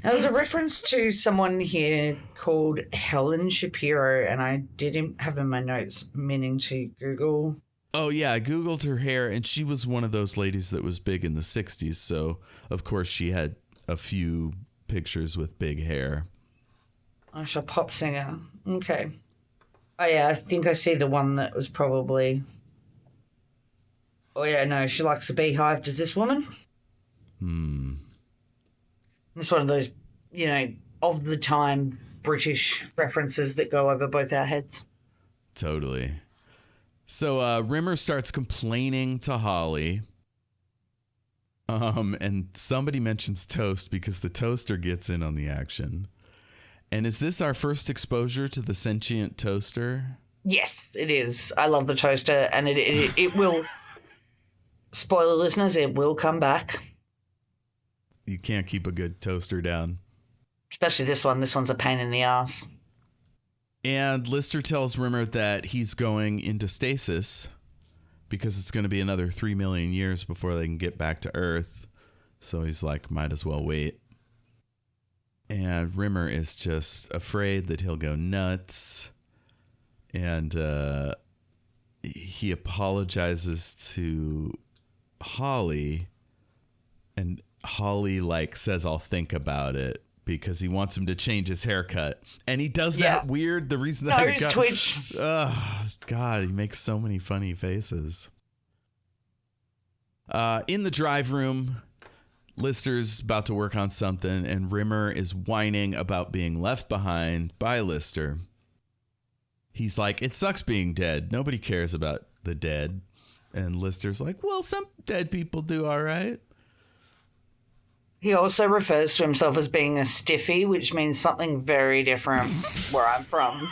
B: Now, there's a reference to someone here called Helen Shapiro, and I didn't have in my notes meaning to Google.
A: Oh, yeah, I Googled her hair, and she was one of those ladies that was big in the 60s, so, of course, she had a few pictures with big hair.
B: Oh, she's a pop singer. Okay. Oh, yeah, I think I see the one that was probably... Oh, yeah, no, she likes a beehive. Does this woman? It's one of those, of the time British references that go over both our heads.
A: Totally. So Rimmer starts complaining to Holly. And somebody mentions toast because the toaster gets in on the action. And is this our first exposure to the sentient toaster?
B: Yes, it is. I love the toaster, and it will... Spoiler listeners, it will come back.
A: You can't keep a good toaster down.
B: Especially this one. This one's a pain in the ass.
A: And Lister tells Rimmer that he's going into stasis because it's going to be another 3 million years before they can get back to Earth. So he's like, might as well wait. And Rimmer is just afraid that he'll go nuts. And he apologizes to Holly. And Holly says, I'll think about it. Because he wants him to change his haircut. And he does that weird, the reason that I got...
B: twitch.
A: Oh, God, he makes so many funny faces. In the drive room, Lister's about to work on something, and Rimmer is whining about being left behind by Lister. He's like, it sucks being dead. Nobody cares about the dead. And Lister's like, well, some dead people do all right.
B: He also refers to himself as being a stiffy, which means something very different where I'm from.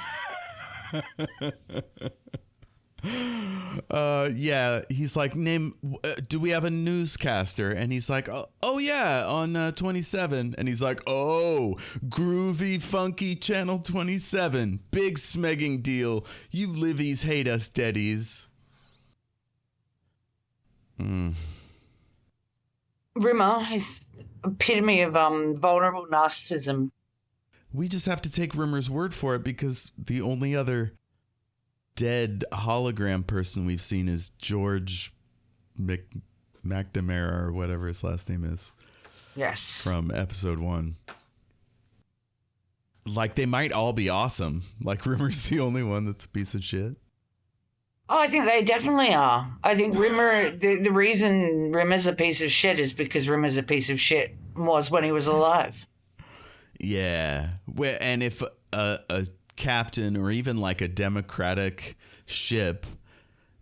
A: Yeah, he's like, do we have a newscaster? And he's like, oh yeah, on 27. And he's like, oh, groovy, funky channel 27. Big smegging deal. You livies hate us deadies.
B: Rimmer is epitome of vulnerable narcissism.
A: We just have to take Rimmer's word for it because the only other dead hologram person we've seen is George McNamara or whatever his last name is.
B: Yes.
A: From episode 1. Like, they might all be awesome. Like, Rimmer's the only one that's a piece of shit.
B: Oh, I think they definitely are. I think Rimmer, the reason Rimmer's a piece of shit is because Rimmer's a piece of shit was when he was alive.
A: Yeah. And if a captain or even like a democratic ship,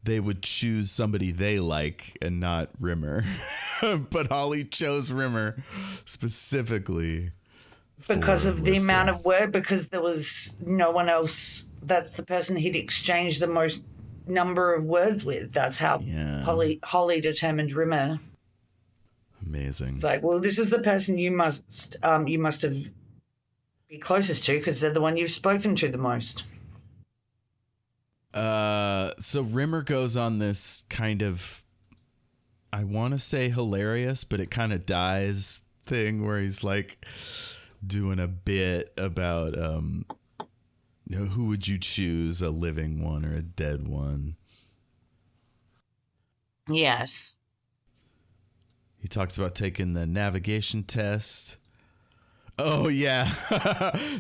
A: they would choose somebody they like and not Rimmer. But Holly chose Rimmer specifically
B: because
A: for
B: of the
A: Lister.
B: amount of word, because there was no one else. That's the person he'd exchanged the most number of words with. That's how Holly determined Rimmer.
A: Amazing.
B: It's like, well, this is the person you must have be closest to because they're the one you've spoken to the most.
A: So Rimmer goes on this kind of, I want to say hilarious, but it kind of dies thing where he's like doing a bit about who would you choose, a living one or a dead one?
B: Yes.
A: He talks about taking the navigation test. Oh, yeah.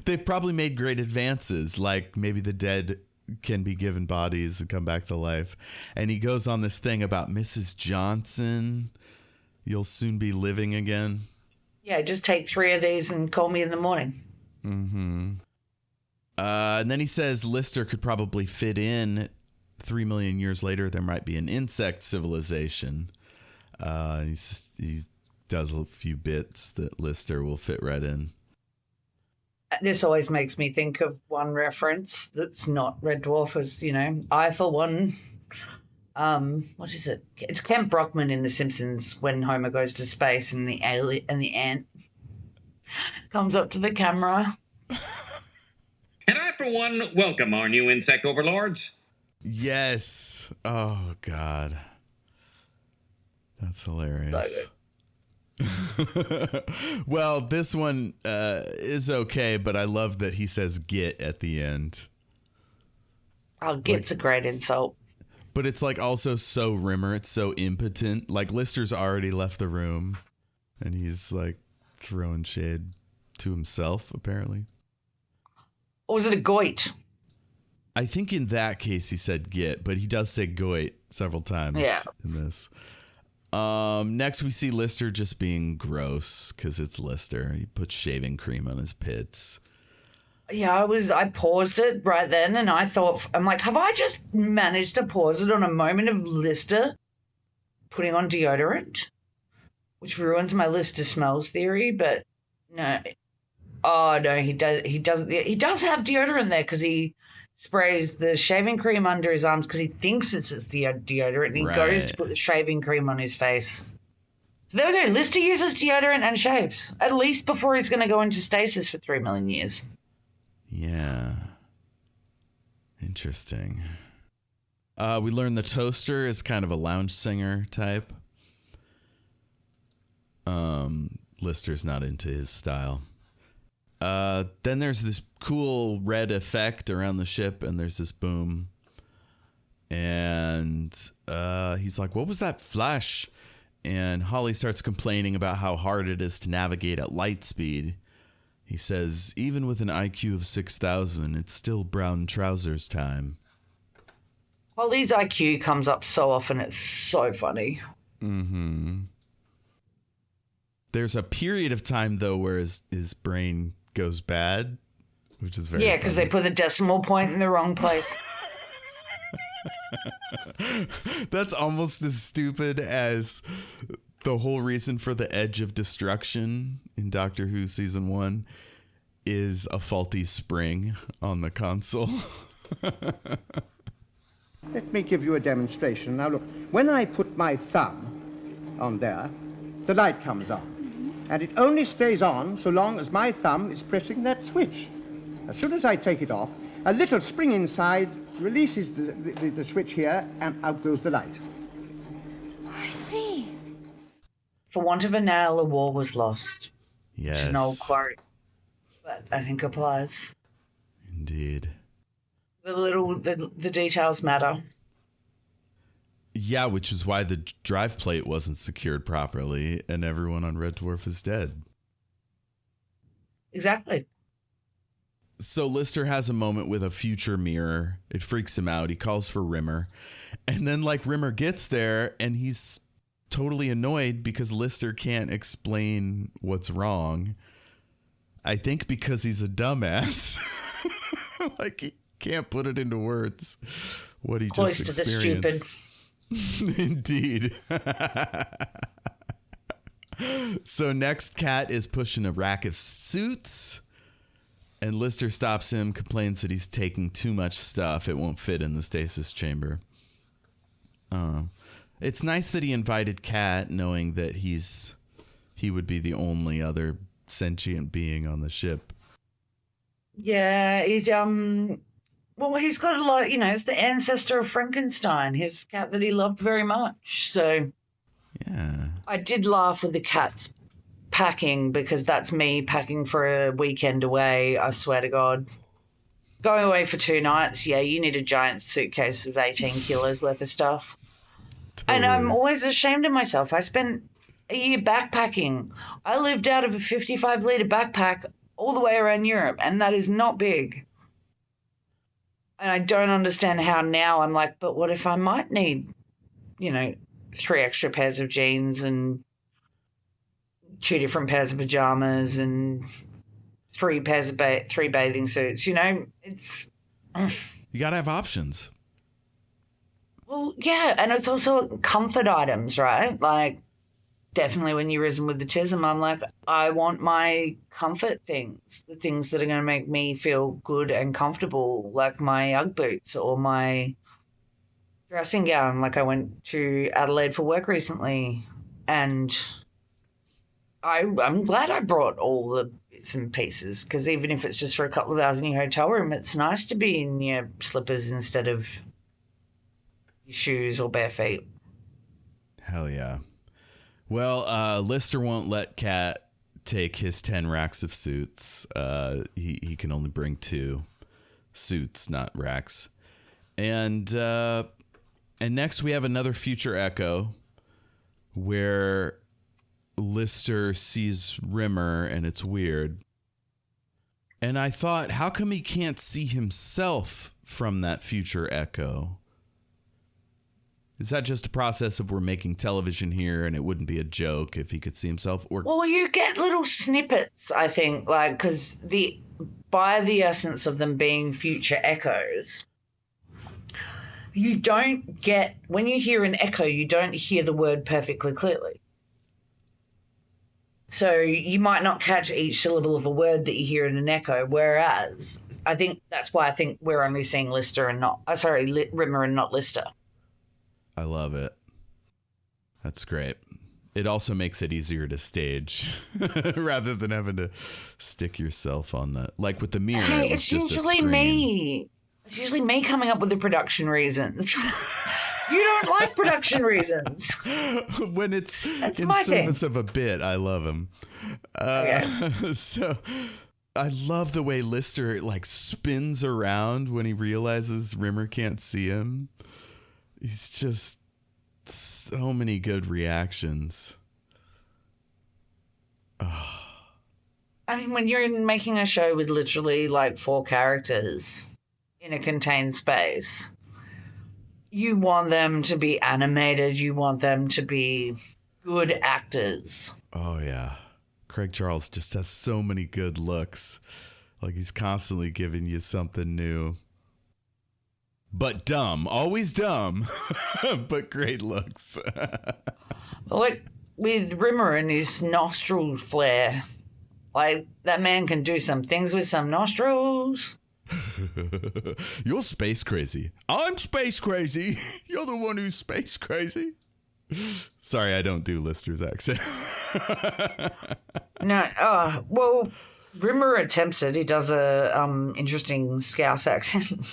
A: They've probably made great advances. Like maybe the dead can be given bodies and come back to life. And he goes on this thing about Mrs. Johnson. You'll soon be living again.
B: Yeah, just take 3 of these and call me in the morning.
A: Mm-hmm. And then he says Lister could probably fit in 3 million years later. There might be an insect civilization. He does a few bits that Lister will fit right in.
B: This always makes me think of one reference that's not Red Dwarf, as I for one. What is it? It's Kent Brockman in The Simpsons when Homer goes to space and the ant comes up to the camera.
E: And I, for one, welcome our new insect overlords.
A: Yes. Oh, God. That's hilarious. Well, this one is okay, but I love that he says "get" at the end.
B: Oh, "get's" a great insult.
A: But it's like also so Rimmer. It's so impotent. Like Lister's already left the room, and he's like throwing shade to himself, apparently.
B: Or was it a goit?
A: I think in that case he said "get," but he does say "goit" several times in this. Next we see Lister just being gross because it's Lister. He puts shaving cream on his pits.
B: Yeah, I paused it right then, and I'm like, have I just managed to pause it on a moment of Lister putting on deodorant? Which ruins my Lister smells theory, but no. Oh no, he does have deodorant there because he sprays the shaving cream under his arms because he thinks it's deodorant, and he goes to put the shaving cream on his face. So there we go. Lister uses deodorant and shaves, at least before he's going to go into stasis for 3 million years.
A: Yeah. Interesting. We learn the toaster is kind of a lounge singer type. Lister's not into his style. Then there's this cool red effect around the ship, and there's this boom. And he's like, what was that flash? And Holly starts complaining about how hard it is to navigate at light speed. He says, even with an IQ of 6,000, it's still brown trousers time.
B: Holly's IQ comes up so often, it's so funny.
A: Mm-hmm. There's a period of time, though, where his brain goes bad, which is very funny.
B: Because they put the decimal point in the wrong place.
A: That's almost as stupid as the whole reason for the Edge of Destruction in Doctor Who Season 1 is a faulty spring on the console.
F: Let me give you a demonstration. Now look, when I put my thumb on there, the light comes on. And it only stays on so long as my thumb is pressing that switch. As soon as I take it off, a little spring inside releases the switch here, and out goes the light.
G: I see.
B: For want of a nail, a war was lost.
A: Yes.
B: Which is an old quote, but I think applies.
A: Indeed.
B: The details matter.
A: Yeah, which is why the drive plate wasn't secured properly and everyone on Red Dwarf is dead.
B: Exactly.
A: So Lister has a moment with a future mirror. It freaks him out. He calls for Rimmer. And then Rimmer gets there and he's totally annoyed because Lister can't explain what's wrong. I think because he's a dumbass. He can't put it into words what he
B: Close
A: just
B: to
A: experienced.
B: the stupid.
A: Indeed. So next, Cat is pushing a rack of suits. And Lister stops him, complains that he's taking too much stuff. It won't fit in the stasis chamber. It's nice that he invited Cat, knowing that he would be the only other sentient being on the ship.
B: Yeah, he's got a lot, it's the ancestor of Frankenstein, his cat that he loved very much. So
A: Yeah.
B: I did laugh with the cat's packing because that's me packing for a weekend away, I swear to God. Going away for 2 nights, yeah, you need a giant suitcase of 18 kilos worth of stuff.
A: Totally.
B: And I'm always ashamed of myself. I spent a year backpacking. I lived out of a 55-litre backpack all the way around Europe, and that is not big. And I don't understand how now I'm like, but what if I might need, 3 extra pairs of jeans and 2 different pairs of pajamas and 3 pairs of 3 bathing suits, it's...
A: You got to have options.
B: Well, yeah, and it's also comfort items, right? Definitely when you've risen with the tism, I'm like, I want my comfort things, the things that are going to make me feel good and comfortable, like my Ugg boots or my dressing gown. I went to Adelaide for work recently, and I'm glad I brought all the bits and pieces, because even if it's just for a couple of hours in your hotel room, it's nice to be in your slippers instead of your shoes or bare feet.
A: Hell yeah. Well, Lister won't let Cat take his 10 racks of suits. He can only bring 2 suits, not racks. And next we have another future echo where Lister sees Rimmer, and it's weird. And I thought, how come he can't see himself from that future echo? Is that just a process of we're making television here and it wouldn't be a joke if he could see himself? Or
B: Well, you get little snippets, I think, because by the essence of them being future echoes, you don't get, when you hear an echo, you don't hear the word perfectly clearly. So you might not catch each syllable of a word that you hear in an echo, whereas I think that's why I think we're only seeing Rimmer and not Lister.
A: I love it. That's great. It also makes it easier to stage rather than having to stick yourself on that. Like with the mirror,
B: Hey,
A: it was
B: it's
A: just
B: usually
A: a screen.
B: me. It's usually me coming up with the production reasons. You don't like production reasons.
A: When it's
B: That's
A: in
B: my
A: service
B: thing.
A: of a bit, I love him.
B: Okay.
A: So I love the way Lister spins around when he realizes Rimmer can't see him. He's just so many good reactions. Oh.
B: I mean, when you're making a show with literally 4 characters in a contained space, you want them to be animated. You want them to be good actors.
A: Oh, yeah. Craig Charles just has so many good looks. He's constantly giving you something new. But dumb. Always dumb. But great looks.
B: With Rimmer and his nostril flare, that man can do some things with some nostrils.
A: You're space crazy. I'm space crazy. You're the one who's space crazy. Sorry, I don't do Lister's accent.
B: No, well, Rimmer attempts it. He does a interesting Scouse accent.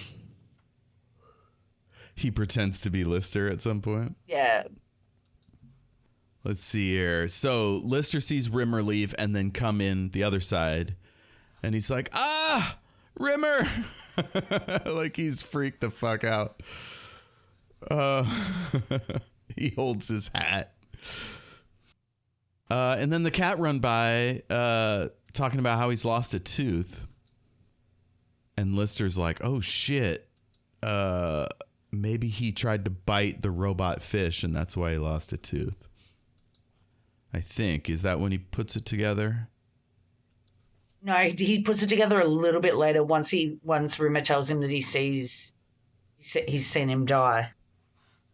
A: He pretends to be Lister at some point.
B: Yeah.
A: Let's see here. So Lister sees Rimmer leave and then come in the other side. And he's like, Rimmer! Like he's freaked the fuck out. He holds his hat. And then the cat run by talking about how he's lost a tooth. And Lister's like, oh shit. Maybe he tried to bite the robot fish and that's why he lost a tooth. I think. Is that when he puts it together?
B: No, he puts it together a little bit later once Rimmer tells him that he's seen him die.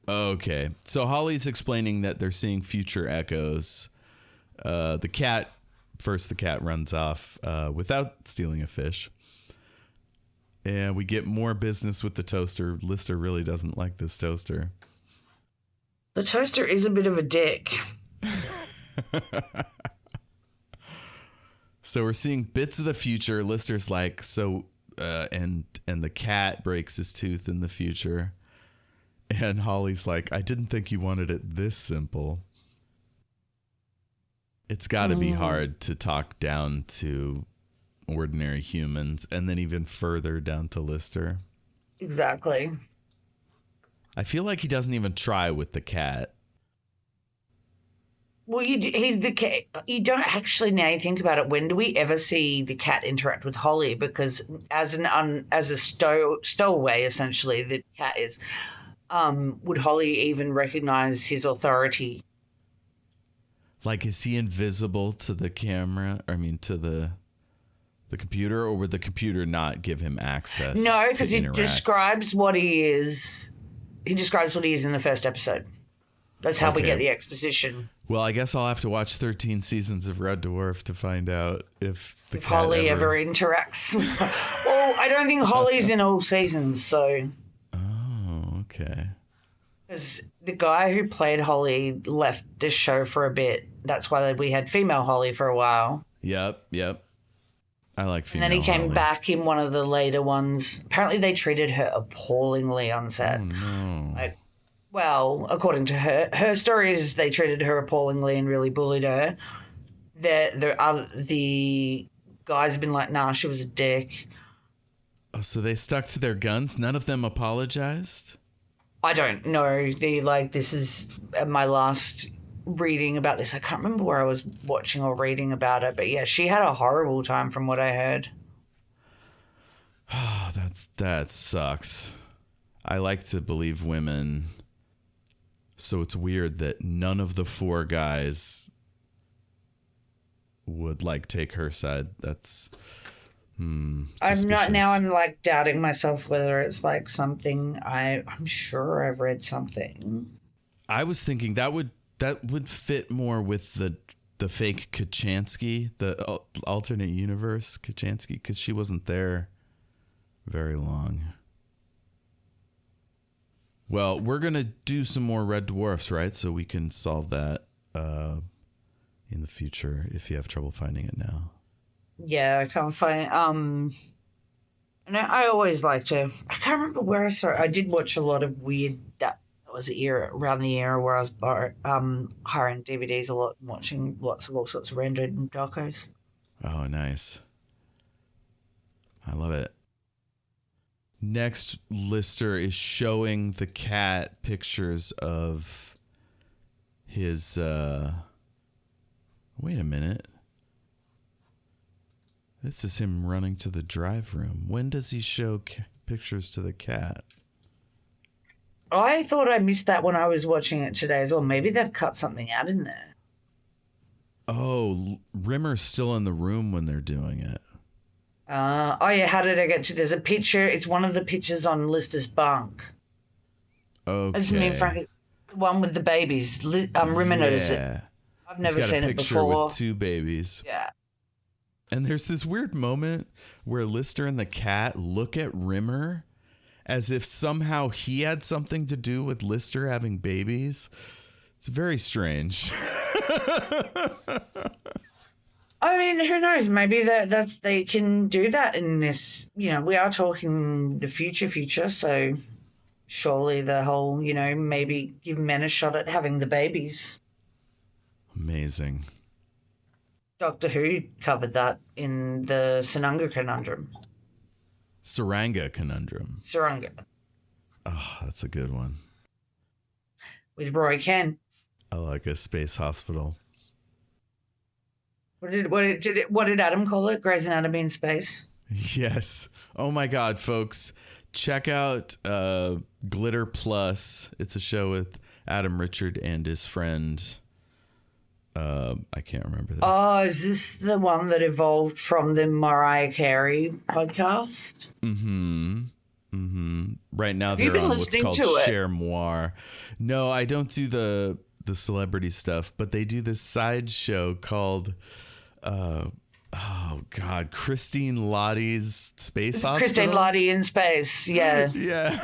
A: Okay. So Holly's explaining that they're seeing future echoes. The cat runs off without stealing a fish. And we get more business with the toaster. Lister really doesn't like this toaster.
B: The toaster is a bit of a dick.
A: So we're seeing bits of the future. Lister's like, and the cat breaks his tooth in the future. And Holly's like, I didn't think you wanted it this simple. It's got to be hard to talk down to ordinary humans and then even further down to Lister.
B: Exactly.
A: I feel like he doesn't even try with the cat.
B: Well, he's the cat. You don't actually, now you think about it, when do we ever see the cat interact with Holly? Because as a stowaway, essentially, the cat is, would Holly even recognize his authority?
A: Like, is he invisible to the camera? I mean, to the computer, or would the computer not give him access?
B: No, because he describes what he is. He describes what he is in the first episode. That's how we get the exposition.
A: Well, I guess I'll have to watch 13 seasons of Red Dwarf to find out if
B: Holly ever interacts. Well, I don't think Holly's in all seasons, so.
A: Oh, okay.
B: Because the guy who played Holly left the show for a bit. That's why we had female Holly for a while.
A: Yep. I like female
B: And then he came
A: Holly.
B: back in one of the later ones. Apparently they treated her appallingly on set.
A: Oh, no.
B: Well, according to her story is they treated her appallingly and really bullied her. The guys have been like, nah, she was a dick.
A: Oh, so they stuck to their guns? None of them apologized?
B: I don't know. This is my last reading about this. I can't remember where I was watching or reading about it, but yeah, she had a horrible time from what I heard.
A: Oh, that sucks. I like to believe women. So it's weird that none of the four guys would take her side. That's suspicious.
B: I'm doubting myself whether it's something I'm sure I've read something.
A: I was thinking that would fit more with the fake Kachansky, the alternate universe Kachansky, because she wasn't there very long. Well, we're going to do some more Red Dwarfs, right? So we can solve that in the future if you have trouble finding it now.
B: Yeah, I can't find... and I always like to... I can't remember where I saw it. I did watch a lot of weird... That was the era, around the era where I was hiring DVDs a lot and watching lots of all sorts of random docos.
A: Oh, nice. I love it. Next, Lister is showing the cat pictures of his, wait a minute. This is him running to the drive room. When does he show pictures to the cat?
B: I thought I missed that when I was watching it today as well. Maybe they've cut something out in there.
A: Oh, Rimmer's still in the room when they're doing it.
B: Yeah, how did I get to... There's a picture. It's one of the pictures on Lister's bunk.
A: Okay.
B: It's me and Frank, the one with the babies. Rimmer knows it. I've never seen it before.
A: He's got a picture with two babies.
B: Yeah.
A: And there's this weird moment where Lister and the cat look at Rimmer as if somehow he had something to do with Lister having babies. It's very strange.
B: I mean, who knows? Maybe that's they can do that in this. We are talking the future, so surely the whole, maybe give men a shot at having the babies.
A: Amazing.
B: Doctor Who covered that in the Saranga Conundrum.
A: Saranga Conundrum.
B: Saranga.
A: Oh, that's a good one.
B: With Roy Kent.
A: I like a space hospital.
B: What did Adam call it? Grey's Anatomy in space?
A: Yes. Oh my God, folks. Check out Glitter Plus. It's a show with Adam Richard and his friend. I can't remember that.
B: Oh, is this the one that evolved from the Mariah Carey podcast?
A: Mm-hmm. Right now
B: Have you
A: they're
B: been
A: on what's
B: listening
A: called
B: to it?
A: Cher Moire. No, I don't do the celebrity stuff, but they do this side show called Christine Lottie's Space Hospital.
B: Christine Lottie in space, yeah.
A: Yeah.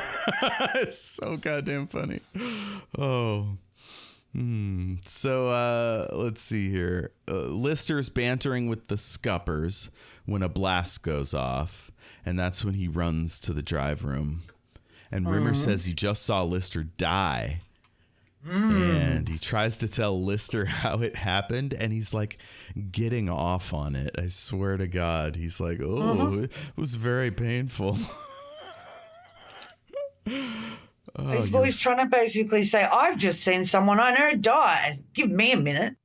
A: It's so goddamn funny. Oh. So let's see here. Lister's bantering with the Scuppers when a blast goes off, and that's when he runs to the drive room. And Rimmer says he just saw Lister die. And he tries to tell Lister how it happened, and he's like getting off on it. I swear to God. He's like, it was very painful.
B: He's always trying to basically say, I've just seen someone I know die. Give me a minute.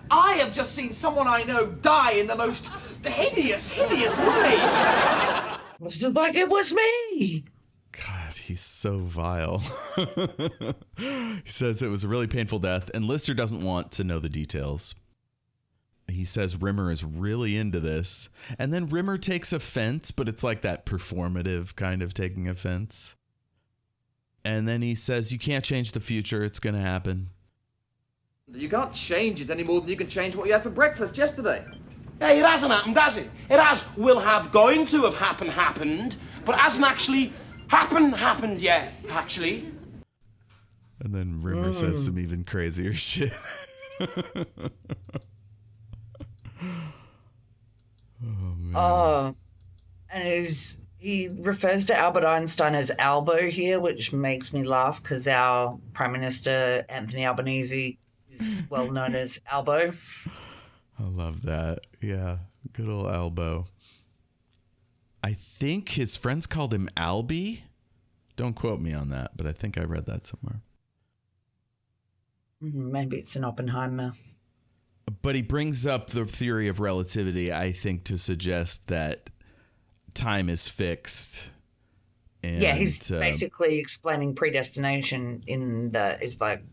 D: I have just seen someone I know die in the most hideous way.
B: It's just like it was me.
A: God, he's so vile. He says it was a really painful death, and Lister doesn't want to know the details. He says Rimmer is really into this, and then Rimmer takes offense, but it's like that performative kind of taking offense. And then he says, you can't change the future. It's going to happen.
G: You can't change it any more than you can change what you had for breakfast yesterday.
D: Hey, it hasn't happened, has it? It will have going to have happened, but it hasn't actually happened yet, actually.
A: And then Rimmer says some even crazier shit. Oh, man.
B: And he refers to Albert Einstein as Albo here, which makes me laugh because our Prime Minister, Anthony Albanese, is well known as Albo.
A: I love that. Yeah, good old Albo. I think his friends called him Albie. Don't quote me on that, but I think I read that somewhere.
B: Maybe it's an Oppenheimer.
A: But he brings up the theory of relativity, I think, to suggest that time is fixed. And,
B: yeah, he's basically explaining predestination in that it's like,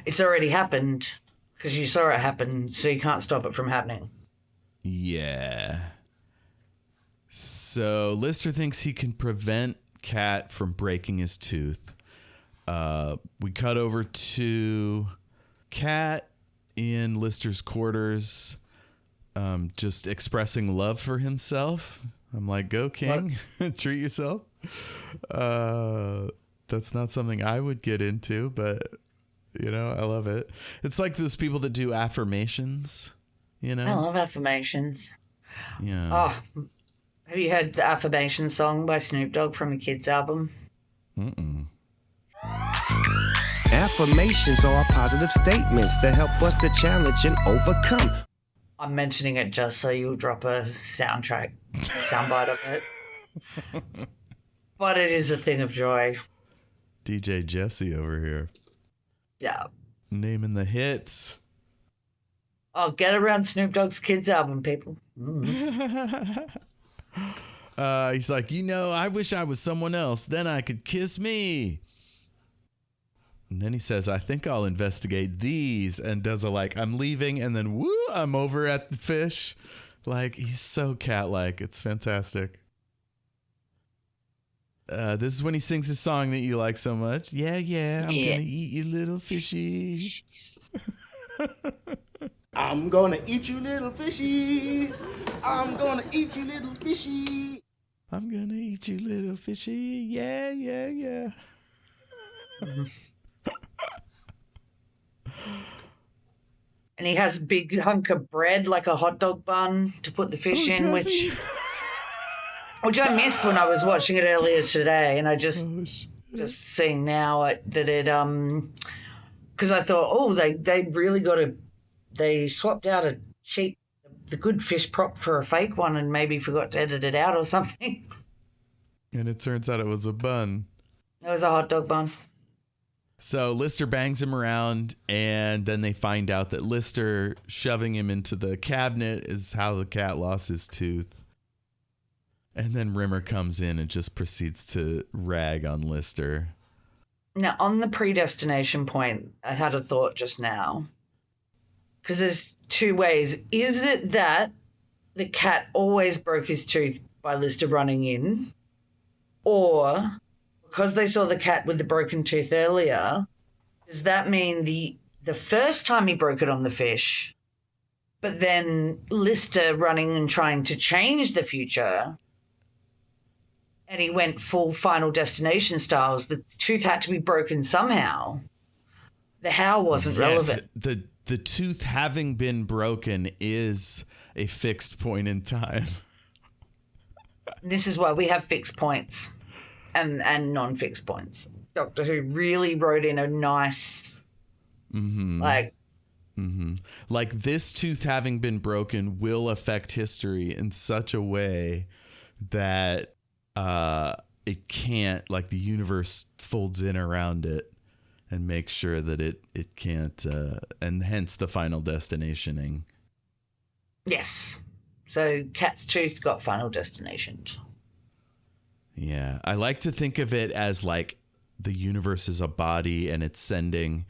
B: it's already happened because you saw it happen, so you can't stop it from happening.
A: Yeah. So Lister thinks he can prevent Cat from breaking his tooth. We cut over to Cat in Lister's quarters, just expressing love for himself. I'm like, go King, treat yourself. That's not something I would get into, but you know, I love it. It's like those people that do affirmations, you know?
B: I love affirmations.
A: Yeah.
B: Oh, have you heard the affirmation song by Snoop Dogg from a Kids album?
H: Affirmations are positive statements that help us to challenge and overcome.
B: I'm mentioning it just so you'll drop a soundbite of it. But it is a thing of joy.
A: DJ Jessie over here.
B: Yeah.
A: Naming the hits.
B: Oh, get around Snoop Dogg's Kids album, people.
A: He's like, I wish I was someone else. Then I could kiss me. And then he says, I think I'll investigate these, and does a I'm leaving, and then woo, I'm over at the fish. Like, he's so cat-like. It's fantastic. This is when he sings his song that you like so much. Yeah, I'm gonna eat you little fishies.
D: I'm gonna eat you little fishies. I'm gonna eat you little fishy.
A: I'm gonna eat you little fishy. Yeah.
B: And he has a big hunk of bread, like a hot dog bun, to put the fish in, which I missed when I was watching it earlier today, and I just seeing now that it because I thought, oh, they really they swapped out a the good fish prop for a fake one and maybe forgot to edit it out or something.
A: And it turns out it was a bun.
B: It was a hot dog bun.
A: So Lister bangs him around, and then they find out that Lister shoving him into the cabinet is how the cat lost his tooth. And then Rimmer comes in and just proceeds to rag on Lister.
B: Now, on the predestination point, I had a thought just now. Because there's two ways. Is it that the cat always broke his tooth by Lister running in? Or, because they saw the cat with the broken tooth earlier, does that mean the first time he broke it on the fish, but then Lister running and trying to change the future, and he went full Final Destination styles, the tooth had to be broken somehow. The how wasn't relevant.
A: The tooth having been broken is a fixed point in time.
B: This is why we have fixed points and non-fixed points. Doctor Who really wrote in a nice, like this tooth having been broken will affect history in such a way that it can't, like, the universe folds in around it and makes sure that it can't, and hence the Final Destinationing. Yes. So cat's tooth got Final Destinationed.
A: Yeah. I like to think of it as like the universe is a body and it's sending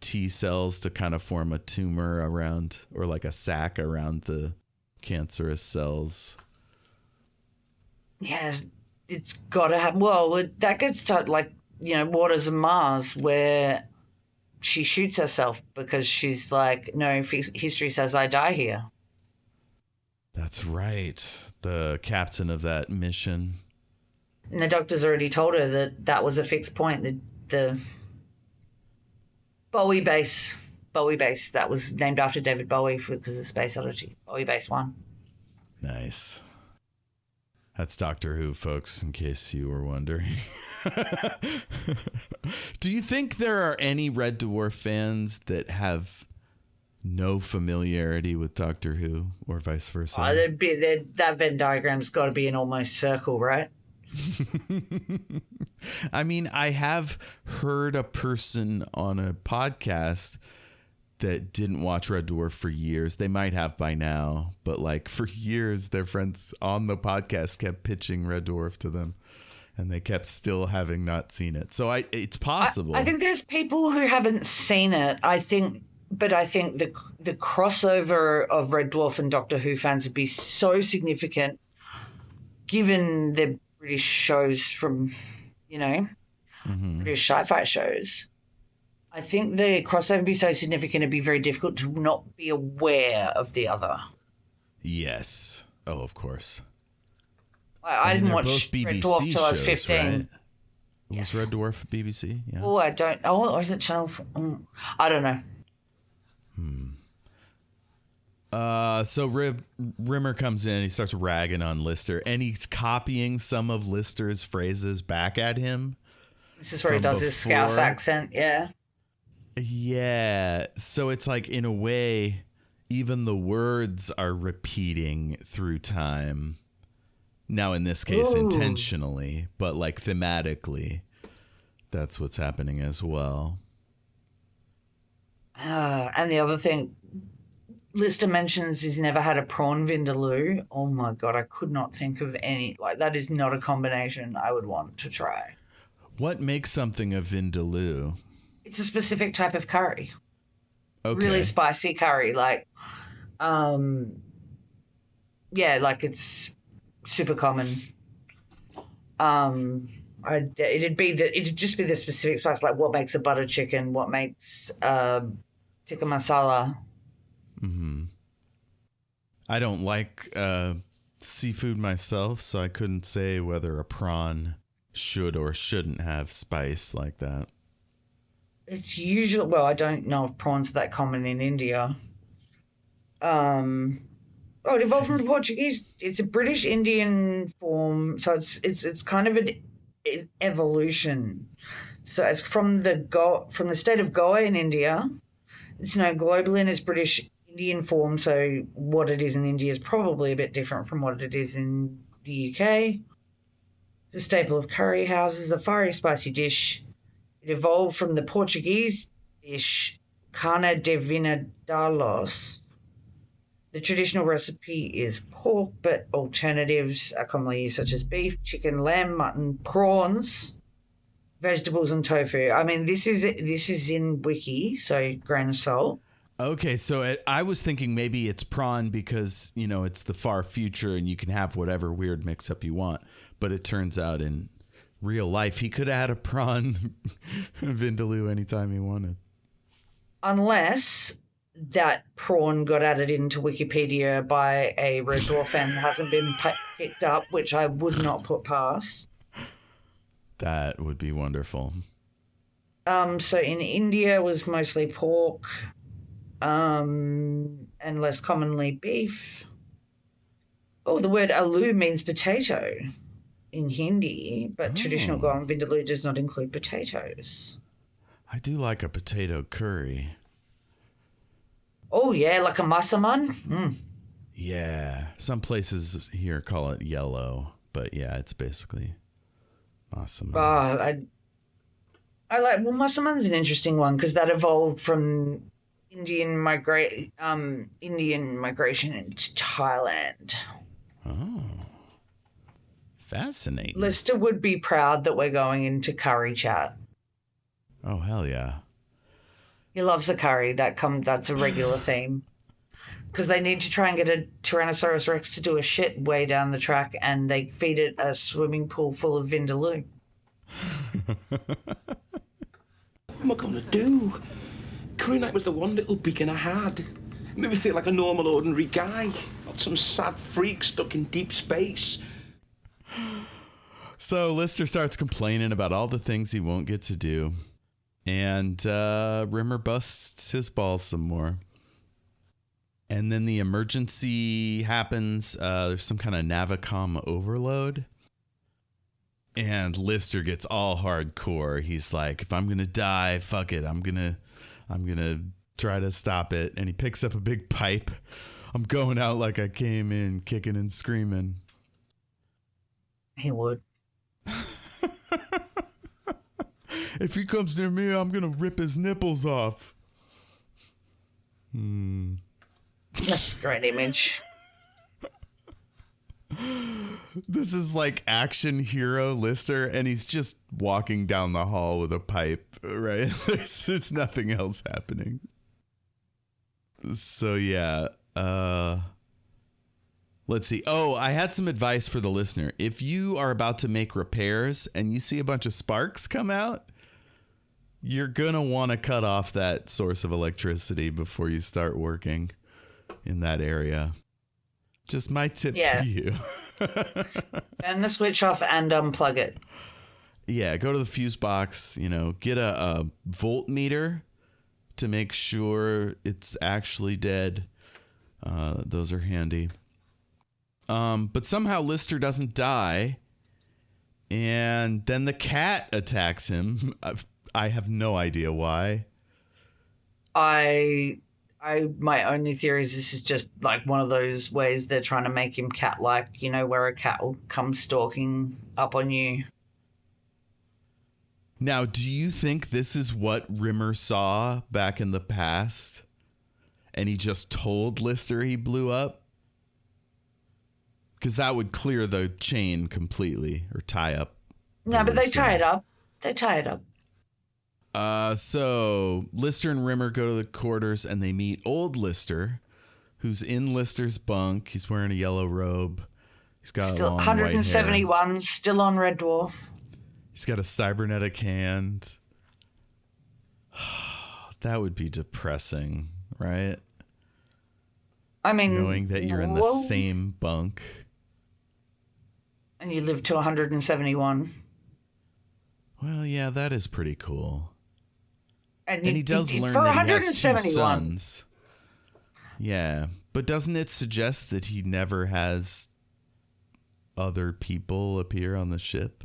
A: T cells to kind of form a tumor around, or like a sac around the cancerous cells.
B: Yeah, it's got to have. Well, that gets to, like, Waters of Mars, where she shoots herself because she's like, no, history says I die here.
A: That's right. The captain of that mission.
B: And the doctor's already told her that was a fixed point. The Bowie base, that was named after David Bowie because of Space Oddity. Bowie Base 1.
A: Nice. That's Doctor Who, folks, in case you were wondering. Do you think there are any Red Dwarf fans that have no familiarity with Doctor Who, or vice versa?
B: That Venn diagram's got to be an almost circle, right?
A: I mean, I have heard a person on a podcast that didn't watch Red Dwarf for years. They might have by now, but like for years, their friends on the podcast kept pitching Red Dwarf to them, and they kept still having not seen it. So it's possible.
B: I think there's people who haven't seen it. I think the crossover of Red Dwarf and Doctor Who fans would be so significant, given the British shows from, British sci-fi shows. I think the crossover would be so significant it'd be very difficult to not be aware of the other.
A: Yes. Oh, of course.
B: I didn't watch
A: BBC
B: Red Dwarf till I was 15.
A: Right? Was Red Dwarf BBC? Yeah.
B: Oh, I don't. Oh, or is it Channel 4? I don't know.
A: So Rimmer comes in, he starts ragging on Lister, and he's copying some of Lister's phrases back at him.
B: This is where he does his Scouse accent, yeah.
A: Yeah. So it's like, in a way, even the words are repeating through time. Now, in this case, intentionally, but like thematically, that's what's happening as well.
B: And the other thing, Lister mentions he's never had a prawn vindaloo. Oh my God, I could not think of any. Like, that is not a combination I would want to try.
A: What makes something a vindaloo?
B: It's a specific type of curry.
A: Okay.
B: Really spicy curry. Like, like it's super common. It'd just be the specific spice, like what makes a butter chicken, what makes tikka masala.
A: Mm-hmm. I don't like seafood myself, so I couldn't say whether a prawn should or shouldn't have spice like that.
B: It's usually, well, I don't know if prawns are that common in India. It evolved from the Portuguese. It's a British Indian form, so it's kind of an evolution. So it's from the state of Goa in India. It's known globally in its British Indian form, so what it is in India is probably a bit different from what it is in the UK. It's a staple of curry houses, a fiery, spicy dish. It evolved from the Portuguese dish carne de vinadalos. The traditional recipe is pork, but alternatives are commonly used, such as beef, chicken, lamb, mutton, prawns, vegetables, and tofu. I mean, this is in Wiki, so grain of salt.
A: Okay, so I was thinking maybe it's prawn because, you know, it's the far future and you can have whatever weird mix-up you want. But it turns out in real life, he could have had a prawn vindaloo anytime he wanted.
B: Unless that prawn got added into Wikipedia by a Red Dwarf and hasn't been picked up, which I would not put past.
A: That would be wonderful.
B: So in India it was mostly pork, and less commonly beef. Oh, the word aloo means potato in Hindi, but traditional Goan vindaloo does not include potatoes.
A: I do like a potato curry.
B: Oh, yeah, like a masaman?
A: Yeah. Some places here call it yellow, but yeah, it's basically masaman.
B: I like, well, masaman's an interesting one because that evolved from Indian migration into Thailand.
A: Oh. Fascinating.
B: Lister would be proud that we're going into curry chat.
A: Oh, hell yeah.
B: He loves a curry. That's a regular theme. Because they need to try and get a Tyrannosaurus Rex to do a shit way down the track, and they feed it a swimming pool full of vindaloo.
D: What am I going to do? Curry night was the one little beacon I had. It made me feel like a normal, ordinary guy, not some sad freak stuck in deep space.
A: So Lister starts complaining about all the things he won't get to do. And Rimmer busts his balls some more. And then the emergency happens. There's some kind of Navicom overload. And Lister gets all hardcore. He's like, if I'm going to die, fuck it. I'm going to try to stop it. And he picks up a big pipe. I'm going out like I came in, kicking and screaming.
B: He would.
A: If he comes near me, I'm going to rip his nipples off.
B: That's a great image.
A: This is like action hero Lister, and he's just walking down the hall with a pipe, right? There's nothing else happening. So, yeah. Let's see. Oh, I had some advice for the listener. If you are about to make repairs and you see a bunch of sparks come out, you're going to want to cut off that source of electricity before you start working in that area. Just my tip for you.
B: Turn the switch off and unplug it.
A: Yeah, go to the fuse box, get a voltmeter to make sure it's actually dead. Those are handy. But somehow Lister doesn't die, and then the cat attacks him. I have no idea why.
B: My only theory is this is just like one of those ways they're trying to make him cat-like, where a cat will come stalking up on you.
A: Now, do you think this is what Rimmer saw back in the past, and he just told Lister he blew up? Because that would clear the chain completely, or tie up.
B: No, but they tie it up. They tie it up.
A: So Lister and Rimmer go to the quarters and they meet old Lister, who's in Lister's bunk. He's wearing a yellow robe. He's got
B: still
A: long
B: 171,
A: white hair.
B: still on Red Dwarf.
A: He's got a cybernetic hand. That would be depressing, right?
B: I mean,
A: knowing that you're in the same bunk.
B: And you live to 171.
A: Well, yeah, that is pretty cool.
B: And
A: he does learn that he has two sons. Yeah, but doesn't it suggest that he never has other people appear on the ship?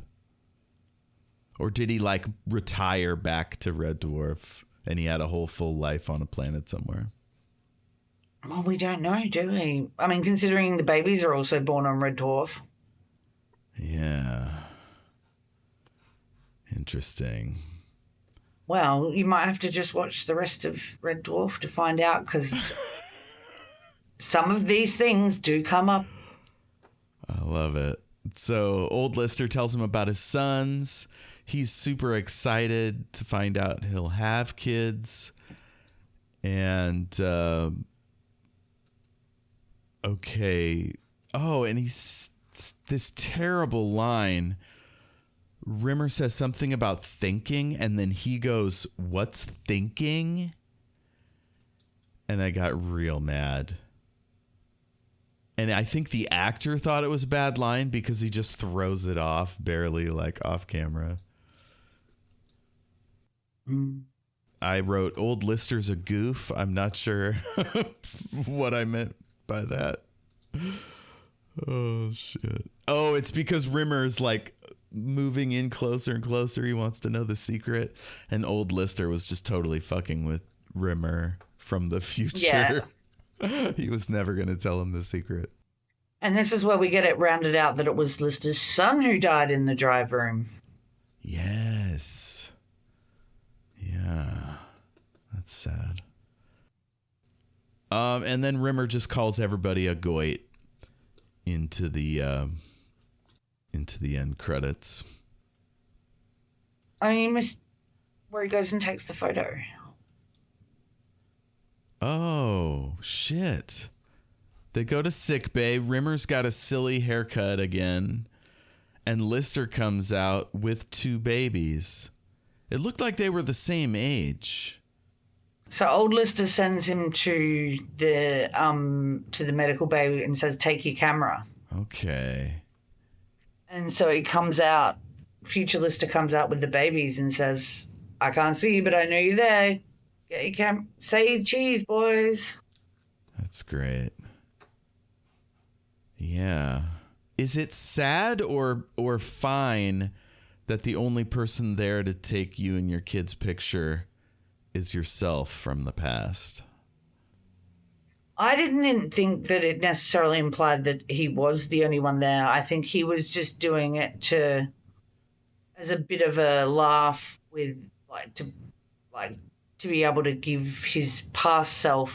A: Or did he like retire back to Red Dwarf and he had a whole full life on a planet somewhere?
B: Well, we don't know, do we? I mean, considering the babies are also born on Red Dwarf.
A: Yeah. Interesting.
B: Well, you might have to just watch the rest of Red Dwarf to find out, because some of these things do come up.
A: I love it. So old Lister tells him about his sons. He's super excited to find out he'll have kids. And, okay. Oh, and he's this terrible line. Rimmer says something about thinking, and then he goes, "What's thinking?" And I got real mad. And I think the actor thought it was a bad line because he just throws it off, barely, like, off camera. I wrote, "Old Lister's a goof." I'm not sure what I meant by that. Oh, shit. Oh, it's because Rimmer's, like, moving in closer and closer. He wants to know the secret. And old Lister was just totally fucking with Rimmer from the future.
B: Yeah.
A: He was never going to tell him the secret.
B: And this is where we get it rounded out that it was Lister's son who died in the drive room.
A: Yes. Yeah. That's sad. And then Rimmer just calls everybody a goit into the end credits.
B: I mean, you missed where he goes and takes the photo.
A: Oh, shit. They go to sickbay. Rimmer's got a silly haircut again. And Lister comes out with 2 babies. It looked like they were the same age.
B: So old Lister sends him to the medical bay and says, "Take your camera."
A: Okay.
B: And so he comes out, future Lister comes out with the babies and says, "I can't see you, but I know you're there. Get your camera. Say cheese, boys."
A: That's great. Yeah. Is it sad or fine that the only person there to take you and your kid's picture is yourself from the past?
B: I didn't think that it necessarily implied that he was the only one there. I think he was just doing it as a bit of a laugh with to be able to give his past self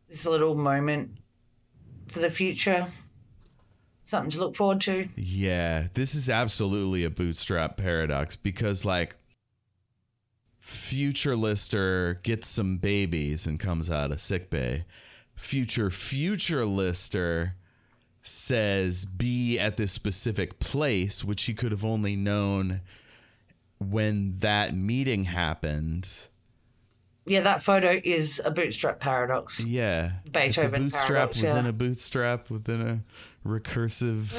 B: this little moment for the future. Something to look forward to.
A: Yeah, this is absolutely a bootstrap paradox because, like, future Lister gets some babies and comes out of sickbay. Future Lister says be at this specific place, which he could have only known when that meeting happened.
B: Yeah, that photo is a bootstrap paradox.
A: Yeah.
B: Beethoven
A: it's a bootstrap
B: paradox,
A: within
B: yeah.
A: a bootstrap within a recursive.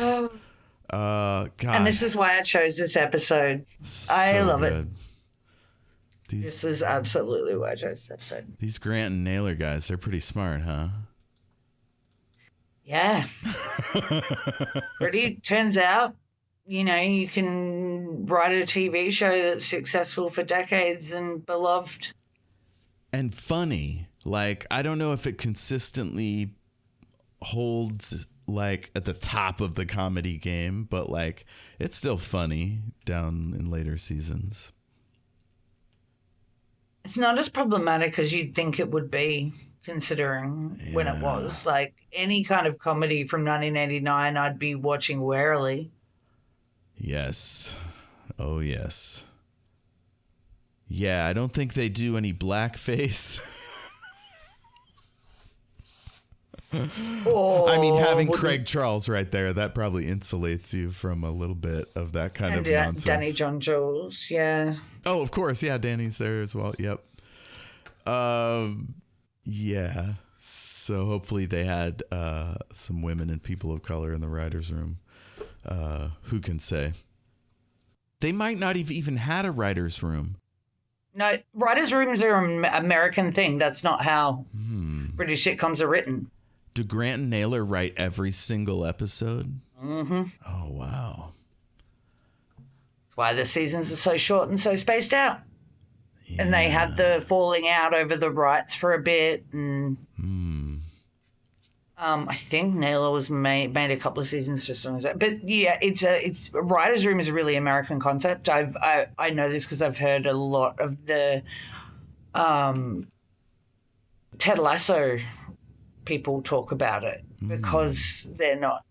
A: God.
B: And this is why I chose this episode. I love it. This is absolutely why I chose this episode.
A: These Grant and Naylor guys, they're pretty smart, huh?
B: Yeah. Turns out, you can write a TV show that's successful for decades and beloved.
A: And funny. Like, I don't know if it consistently holds, like, at the top of the comedy game, but, like, it's still funny down in later seasons.
B: It's not as problematic as you'd think it would be, considering when it was. Like, any kind of comedy from 1989, I'd be watching warily.
A: Yes. Oh, yes. Yeah, I don't think they do any blackface. I mean, having Craig Charles right there, that probably insulates you from a little bit of that kind of nonsense.
B: Danny John Jules, yeah.
A: Oh, of course. Yeah, Danny's there as well. Yep. Yeah. So hopefully they had some women and people of color in the writer's room. Who can say? They might not have even had a writer's room.
B: No, writers' rooms are an American thing. That's not how British sitcoms are written.
A: Do Grant and Naylor write every single episode?
B: Mm-hmm.
A: Oh, wow.
B: why the seasons are so short and so spaced out. Yeah. And they had the falling out over the rights for a bit, and I think Naylor was made a couple of seasons just on that. But yeah, it's writer's room is a really American concept. I know this because I've heard a lot of the Ted Lasso people talk about it, because they're not,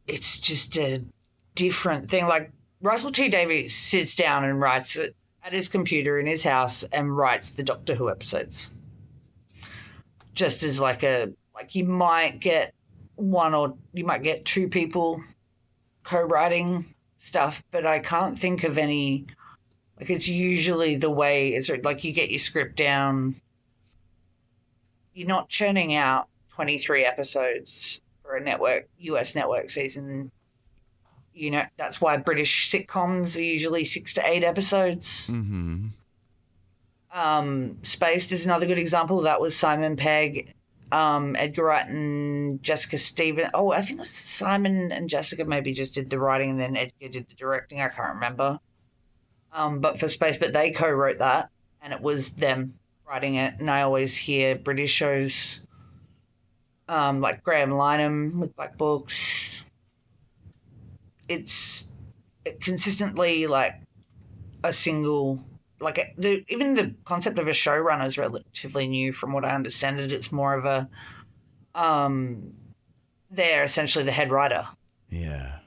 B: it's just a different thing. Like Russell T Davies sits down and writes it at his computer in his house and writes the Doctor Who episodes. Just as you might get one or you might get two people co-writing stuff, but I can't think of any. It's usually the way it's you get your script down. You're not churning out 23 episodes for a US network season. That's why British sitcoms are usually 6 to 8 episodes. Spaced is another good example. That was Simon Pegg, Edgar Wright, and Jessica Stevens. Oh, I think it was Simon and Jessica maybe just did the writing, and then Edgar did the directing. I can't remember. But for Spaced, but they co-wrote that, and it was them writing it. And I always hear British shows, like Graham Linehan with Black Books. It's consistently a single, even the concept of a showrunner is relatively new from what I understand it. It's more of a, they're essentially the head writer.
A: Yeah.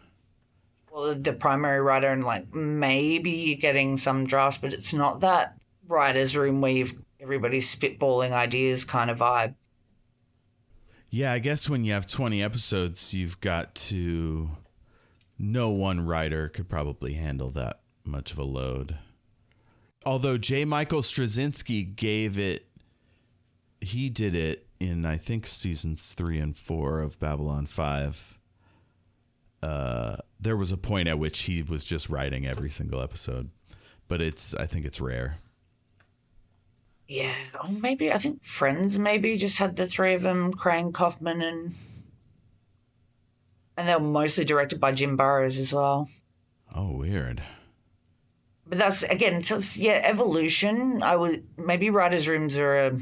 B: Well, the primary writer, and maybe you're getting some drafts, but it's not that writer's room where everybody's spitballing ideas kind of vibe.
A: Yeah, I guess when you have 20 episodes, you've got to... No one writer could probably handle that much of a load. Although J. Michael Straczynski he did it in, I think, seasons 3 and 4 of Babylon 5. There was a point at which he was just writing every single episode, but I think it's rare.
B: Yeah, or maybe, I think Friends maybe just had the three of them, Crane, Kaufman, and they were mostly directed by Jim Burrows as well.
A: Oh, weird.
B: But that's, again, evolution. Maybe writers' rooms are a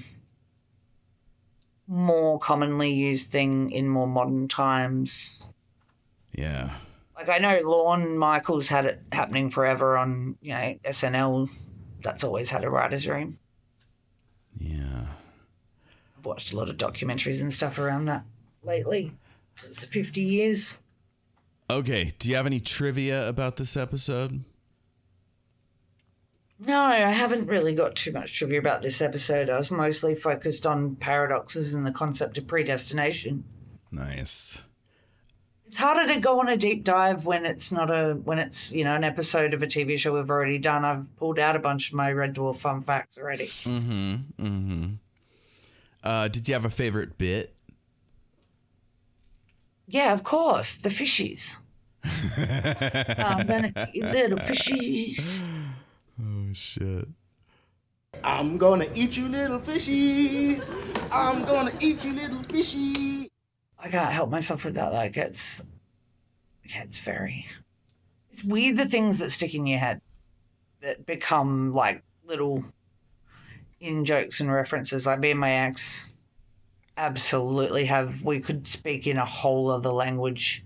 B: more commonly used thing in more modern times.
A: Yeah.
B: I know Lorne Michaels had it happening forever on, SNL. That's always had a writer's room.
A: Yeah.
B: I've watched a lot of documentaries and stuff around that lately. It's 50 years.
A: Okay. Do you have any trivia about this episode?
B: No, I haven't really got too much trivia about this episode. I was mostly focused on paradoxes and the concept of predestination.
A: Nice.
B: It's harder to go on a deep dive when it's an episode of a TV show we've already done. I've pulled out a bunch of my Red Dwarf fun facts already.
A: Did you have a favorite bit?
B: Yeah, of course. The fishies. I'm gonna eat little fishies.
A: Oh, shit.
D: I'm gonna eat you little fishies. I'm gonna eat you little fishy.
B: I can't help myself with that. It's weird, the things that stick in your head that become little in jokes and references. Me and my ex absolutely we could speak in a whole other language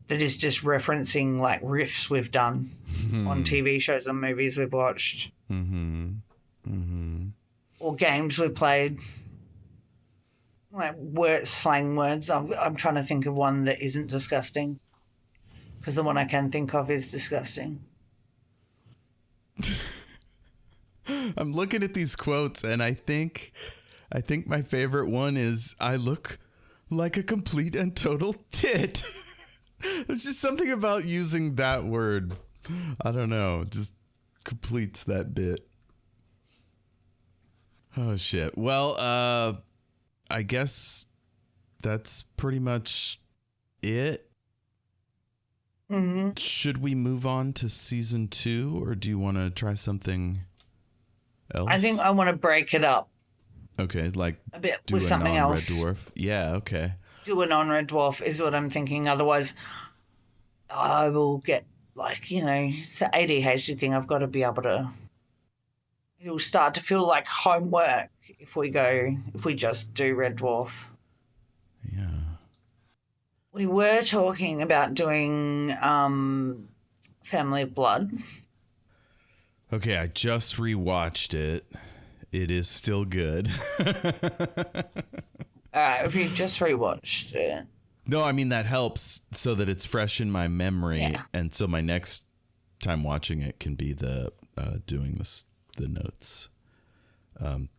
B: that is just referencing riffs we've done on TV shows and movies we've watched. Or games we've played. Slang words. I'm trying to think of one that isn't disgusting, because the one I can think of is disgusting.
A: I'm looking at these quotes, and I think my favorite one is, "I look like a complete and total tit." There's just something about using that word. I don't know. Just completes that bit. Oh, shit. Well, I guess that's pretty much it. Should we move on to season 2, or do you want to try something else?
B: I think I want to break it up.
A: Okay,
B: a bit
A: do
B: with
A: a
B: something
A: non-Red
B: else.
A: Dwarf. Yeah, okay.
B: Do a non-Red Dwarf is what I'm thinking. Otherwise, I will get like, it's the ADHD thing. I've got to be able to. It'll start to feel like homework if we just do Red Dwarf.
A: Yeah.
B: We were talking about doing Family of Blood.
A: Okay, I just rewatched it. It is still good.
B: Alright, if you just rewatched it.
A: No, I mean, that helps so that it's fresh in my memory.
B: Yeah.
A: And so my next time watching it can be the doing the notes.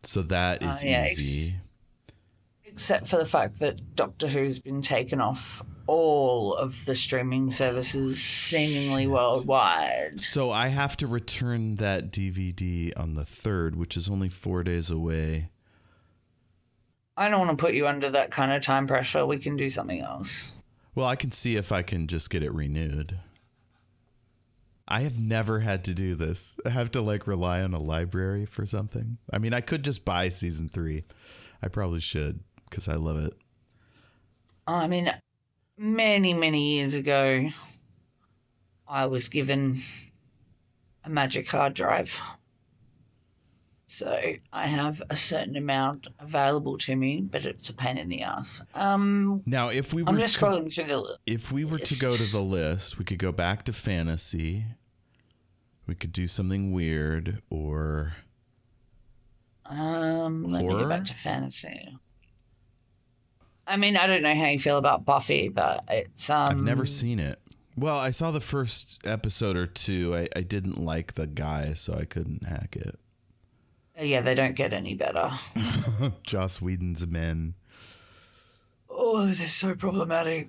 A: So that is easy.
B: Except for the fact that Doctor Who's been taken off all of the streaming services seemingly worldwide.
A: So I have to return that DVD on the 3rd, which is only 4 days away.
B: I don't want to put you under that kind of time pressure. We can do something else.
A: Well, I can see if I can just get it renewed. I have never had to do this. I have to rely on a library for something. I mean, I could just buy season 3. I probably should because I love it.
B: I mean, many, many years ago, I was given a magic hard drive. So I have a certain amount available to me, but it's a pain in the ass.
A: Now, if we were
B: I'm just scrolling through the list.
A: If we were to go to the list, we could go back to fantasy. We could do something weird or
B: let me
A: horror?
B: go back to fantasy. I mean, I don't know how you feel about Buffy, but it's
A: I've never seen it. Well, I saw the first episode or two. I didn't like the guy, so I couldn't hack it.
B: Yeah, they don't get any better.
A: Joss Whedon's men.
B: Oh, they're so problematic.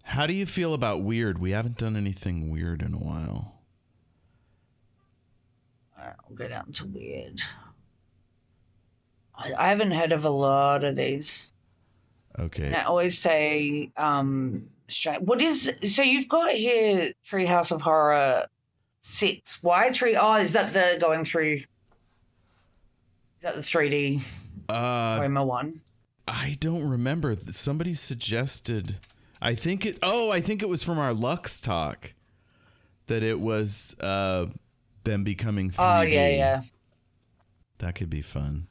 A: How do you feel about weird? We haven't done anything weird in a while.
B: Alright, I'll go down to weird. I haven't heard of a lot of these.
A: Okay.
B: And I always say, so you've got here Treehouse of Horror 6. Why Tree? Oh, is that the going through? Is that the 3D Roma one?
A: I don't remember. Somebody suggested. I think it was from our Lux talk that it was them becoming 3D.
B: Oh yeah.
A: That could be fun.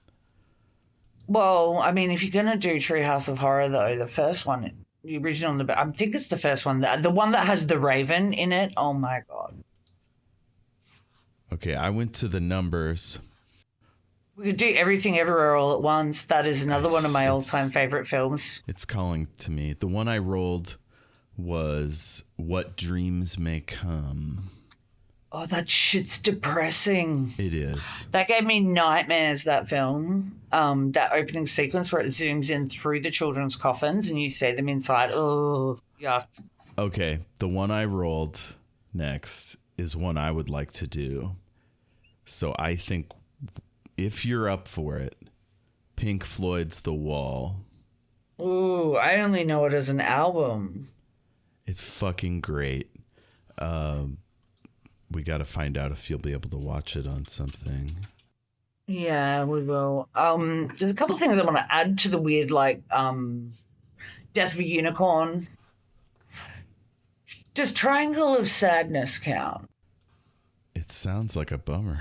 B: Well, I mean, if you're gonna do Treehouse of Horror, though, the first one, the original, I think it's the first one, the one that has the Raven in it. Oh my god.
A: Okay, I went to the numbers.
B: We could do Everything Everywhere All at Once. That is another one of my all-time favorite films.
A: It's calling to me. The one I rolled was What Dreams May Come.
B: Oh, that shit's depressing.
A: It is.
B: That gave me nightmares, that film. That opening sequence where it zooms in through the children's coffins and you see them inside. Oh, yeah.
A: Okay, the one I rolled next is one I would like to do. So I think if you're up for it, Pink Floyd's The Wall.
B: Ooh, I only know it as an album.
A: It's fucking great. We got to find out if you'll be able to watch it on something.
B: Yeah, we will. There's a couple of things I want to add to the weird, Death of a Unicorn. Does Triangle of Sadness count?
A: It sounds like a bummer.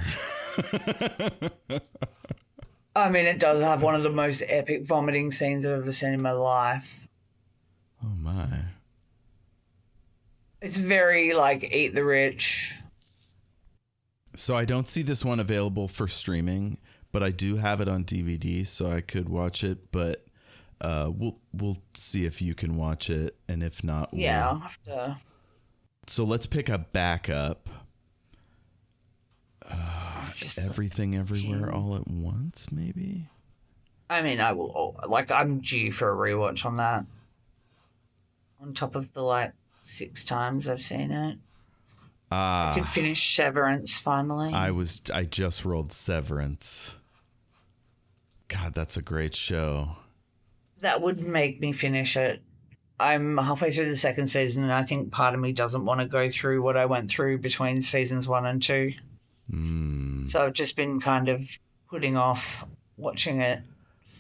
B: I mean, it does have one of the most epic vomiting scenes I've ever seen in my life.
A: Oh, my.
B: It's very, Eat the Rich.
A: So I don't see this one available for streaming, but I do have it on DVD, so I could watch it. But we'll see if you can watch it, and if not,
B: yeah, I'll have to.
A: So let's pick a backup. Everything Everywhere All at Once, maybe?
B: I mean, I will. I'm due for a rewatch on that. On top of the 6 times I've seen it. I could finish Severance finally.
A: I just rolled Severance. God, that's a great show.
B: That would make me finish it. I'm halfway through the 2nd season, and I think part of me doesn't want to go through what I went through between seasons 1 and 2. So I've just been kind of putting off watching it.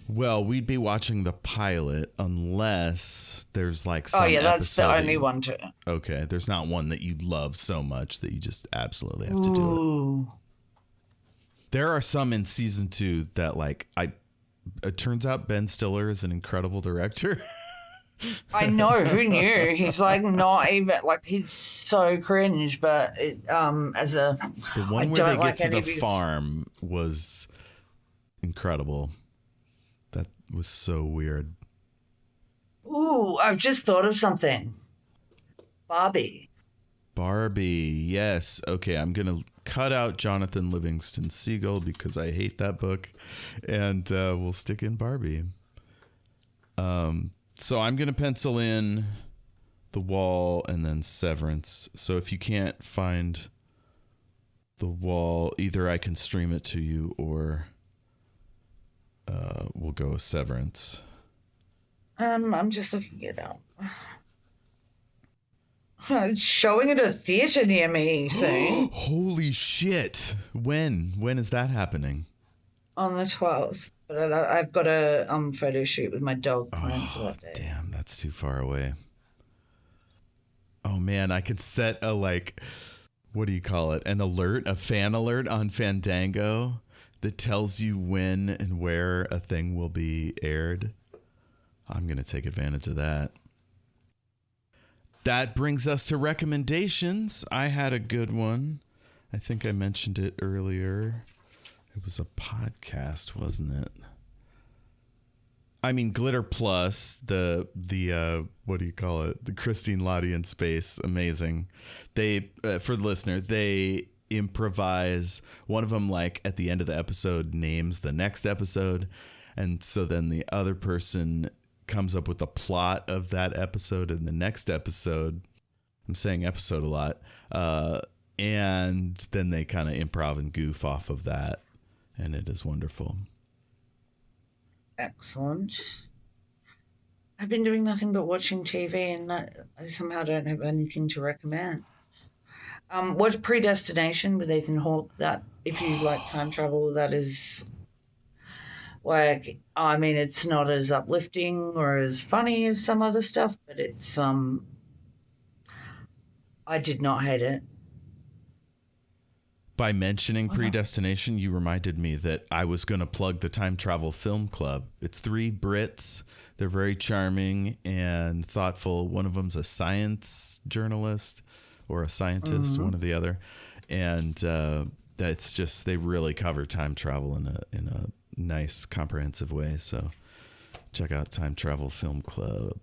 A: Well, we'd be watching the pilot unless there's like some
B: that's
A: episode
B: the only one too.
A: Okay, there's not one that you love so much that you just absolutely have to do
B: Ooh.
A: it. There are some in season 2 that like it turns out Ben Stiller is an incredible director.
B: I know, who knew? He's like not even like he's so cringe, but as a
A: the one where they get to the farm was incredible. That was so weird.
B: Ooh, I've just thought of something. Barbie,
A: yes. Okay, I'm gonna cut out Jonathan Livingston Seagull because I hate that book, and we'll stick in Barbie. So I'm going to pencil in The Wall and then Severance. So if you can't find The Wall, either I can stream it to you or we'll go with Severance.
B: I'm just looking it up. It's showing at a theater near me soon.
A: Holy shit. When is that happening?
B: On the 12th. But I've got a photo shoot with my dog planned for that day.
A: Damn, that's too far away. Oh man, I can set a what do you call it? An alert, a fan alert on Fandango that tells you when and where a thing will be aired. I'm going to take advantage of that. That brings us to recommendations. I had a good one. I think I mentioned it earlier. It was a podcast, wasn't it? I mean, Glitter Plus, the what do you call it? The Christine Lottie in space, amazing. They for the listener, they improvise. One of them, like at the end of the episode, names the next episode, and so then the other person comes up with the plot of that episode in the next episode. I'm saying episode a lot, and then they kind of improv and goof off of that. And it is wonderful.
B: Excellent. I've been doing nothing but watching TV, and I somehow don't have anything to recommend. Watch Predestination with Ethan Hawke. That, if you like time travel, that is like, I mean, it's not as uplifting or as funny as some other stuff, but it's I did not hate it.
A: By mentioning Predestination, you reminded me that I was going to plug the Time Travel Film Club. It's 3 Brits. They're very charming and thoughtful. One of them's a science journalist or a scientist, one or the other. And that's just, they really cover time travel in a nice, comprehensive way. So check out Time Travel Film Club.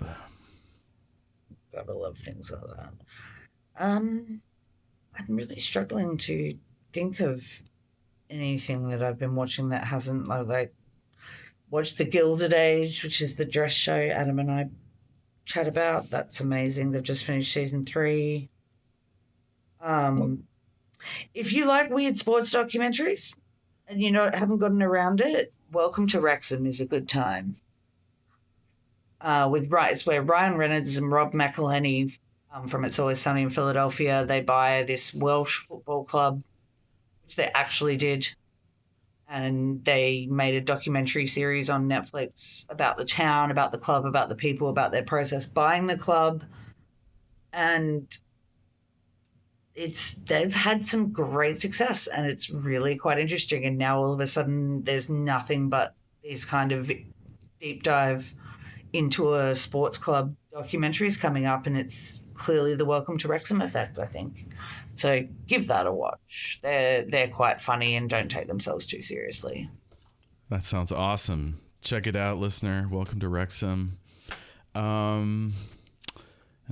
B: Gotta love things like that. I'm really struggling to think of anything that I've been watching that hasn't like watched The Gilded Age, which is the dress show Adam and I chat about. That's amazing. They've just finished season 3. If you like weird sports documentaries and haven't gotten around it, Welcome to Wrexham is a good time. It's where Ryan Reynolds and Rob McElhenney from It's Always Sunny in Philadelphia, they buy this Welsh football club, which they actually did, and they made a documentary series on Netflix about the town, about the club, about the people, about their process buying the club, and they've had some great success, and it's really quite interesting. And now all of a sudden there's nothing but these kind of deep dive into a sports club documentaries coming up, and it's clearly the Welcome to Wrexham effect, I think. So give that a watch. They're quite funny and don't take themselves too seriously.
A: That sounds awesome. Check it out, listener. Welcome to Wrexham. And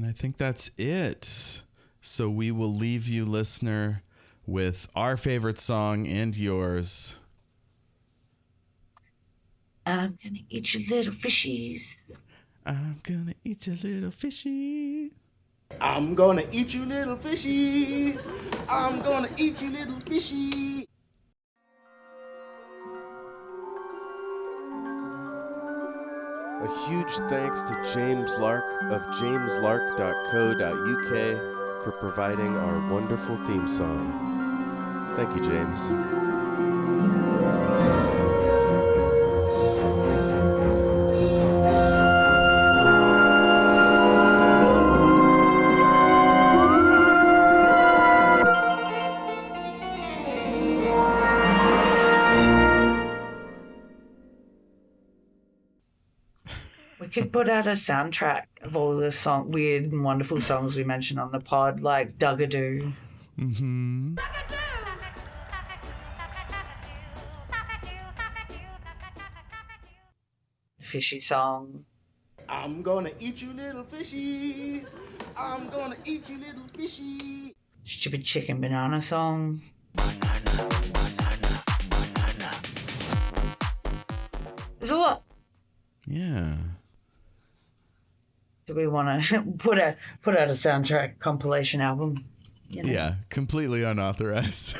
A: I think that's it. So we will leave you, listener, with our favorite song and yours.
B: I'm gonna eat your little fishies.
A: I'm gonna eat your little fishy.
D: I'm gonna eat you little fishies. I'm gonna eat you little fishy.
I: A huge thanks to James Lark of jameslark.co.uk for providing our wonderful theme song. Thank you, James.
B: should put out a soundtrack of all the weird and wonderful songs we mentioned on the pod, like Dugadoo.
A: Mm-hmm.
B: Fishy song.
D: I'm gonna eat you little fishies. I'm gonna eat you little fishy.
B: Stupid chicken banana song. There's a lot.
A: Yeah.
B: Do we want to put out a soundtrack compilation album? You know?
A: Yeah, completely unauthorized.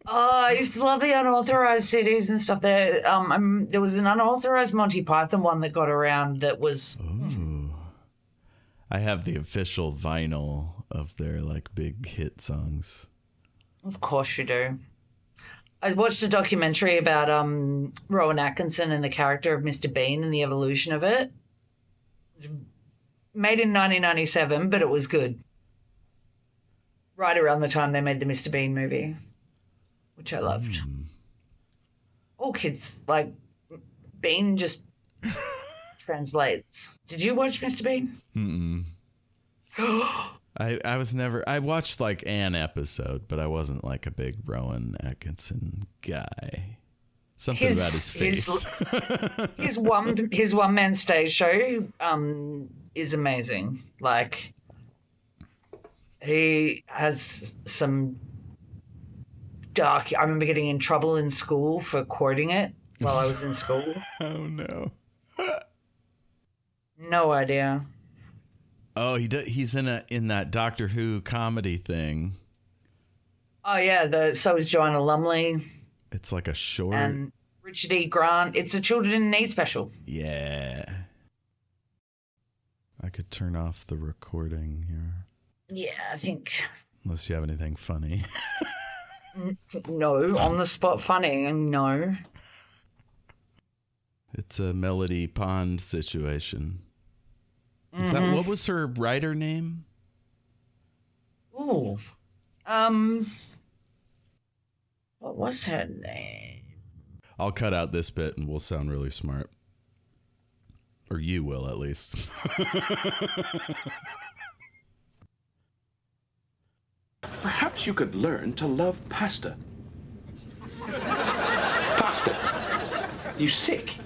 B: Oh, I used to love the unauthorized CDs and stuff. There was an unauthorized Monty Python one that got around that was.
A: Ooh. I have the official vinyl of their like big hit songs.
B: Of course you do. I watched a documentary about Rowan Atkinson and the character of Mr. Bean and the evolution of it. It was made in 1997, but it was good. Right around the time they made the Mr. Bean movie, which I loved. All kids, like, Bean just translates. Did you watch Mr. Bean?
A: Mm-mm. I was never... I watched, like, an episode, but I wasn't, like, a big Rowan Atkinson guy. Something about his face.
B: His one-man stage show is amazing. Like, he has some dark... I remember getting in trouble in school for quoting it while I was in school.
A: Oh, no.
B: No idea.
A: Oh, he's in that Doctor Who comedy thing.
B: Oh, yeah, so is Joanna Lumley.
A: It's like a short...
B: And Richard E. Grant. It's a Children in Need special.
A: Yeah. I could turn off the recording here.
B: Yeah, I think...
A: Unless you have anything funny.
B: No, on the spot funny, no.
A: It's a Melody Pond situation. Is that what was her writer name?
B: Ooh. What was her name?
A: I'll cut out this bit and we'll sound really smart. Or you will, at least.
D: Perhaps you could learn to love pasta. Pasta? You sick?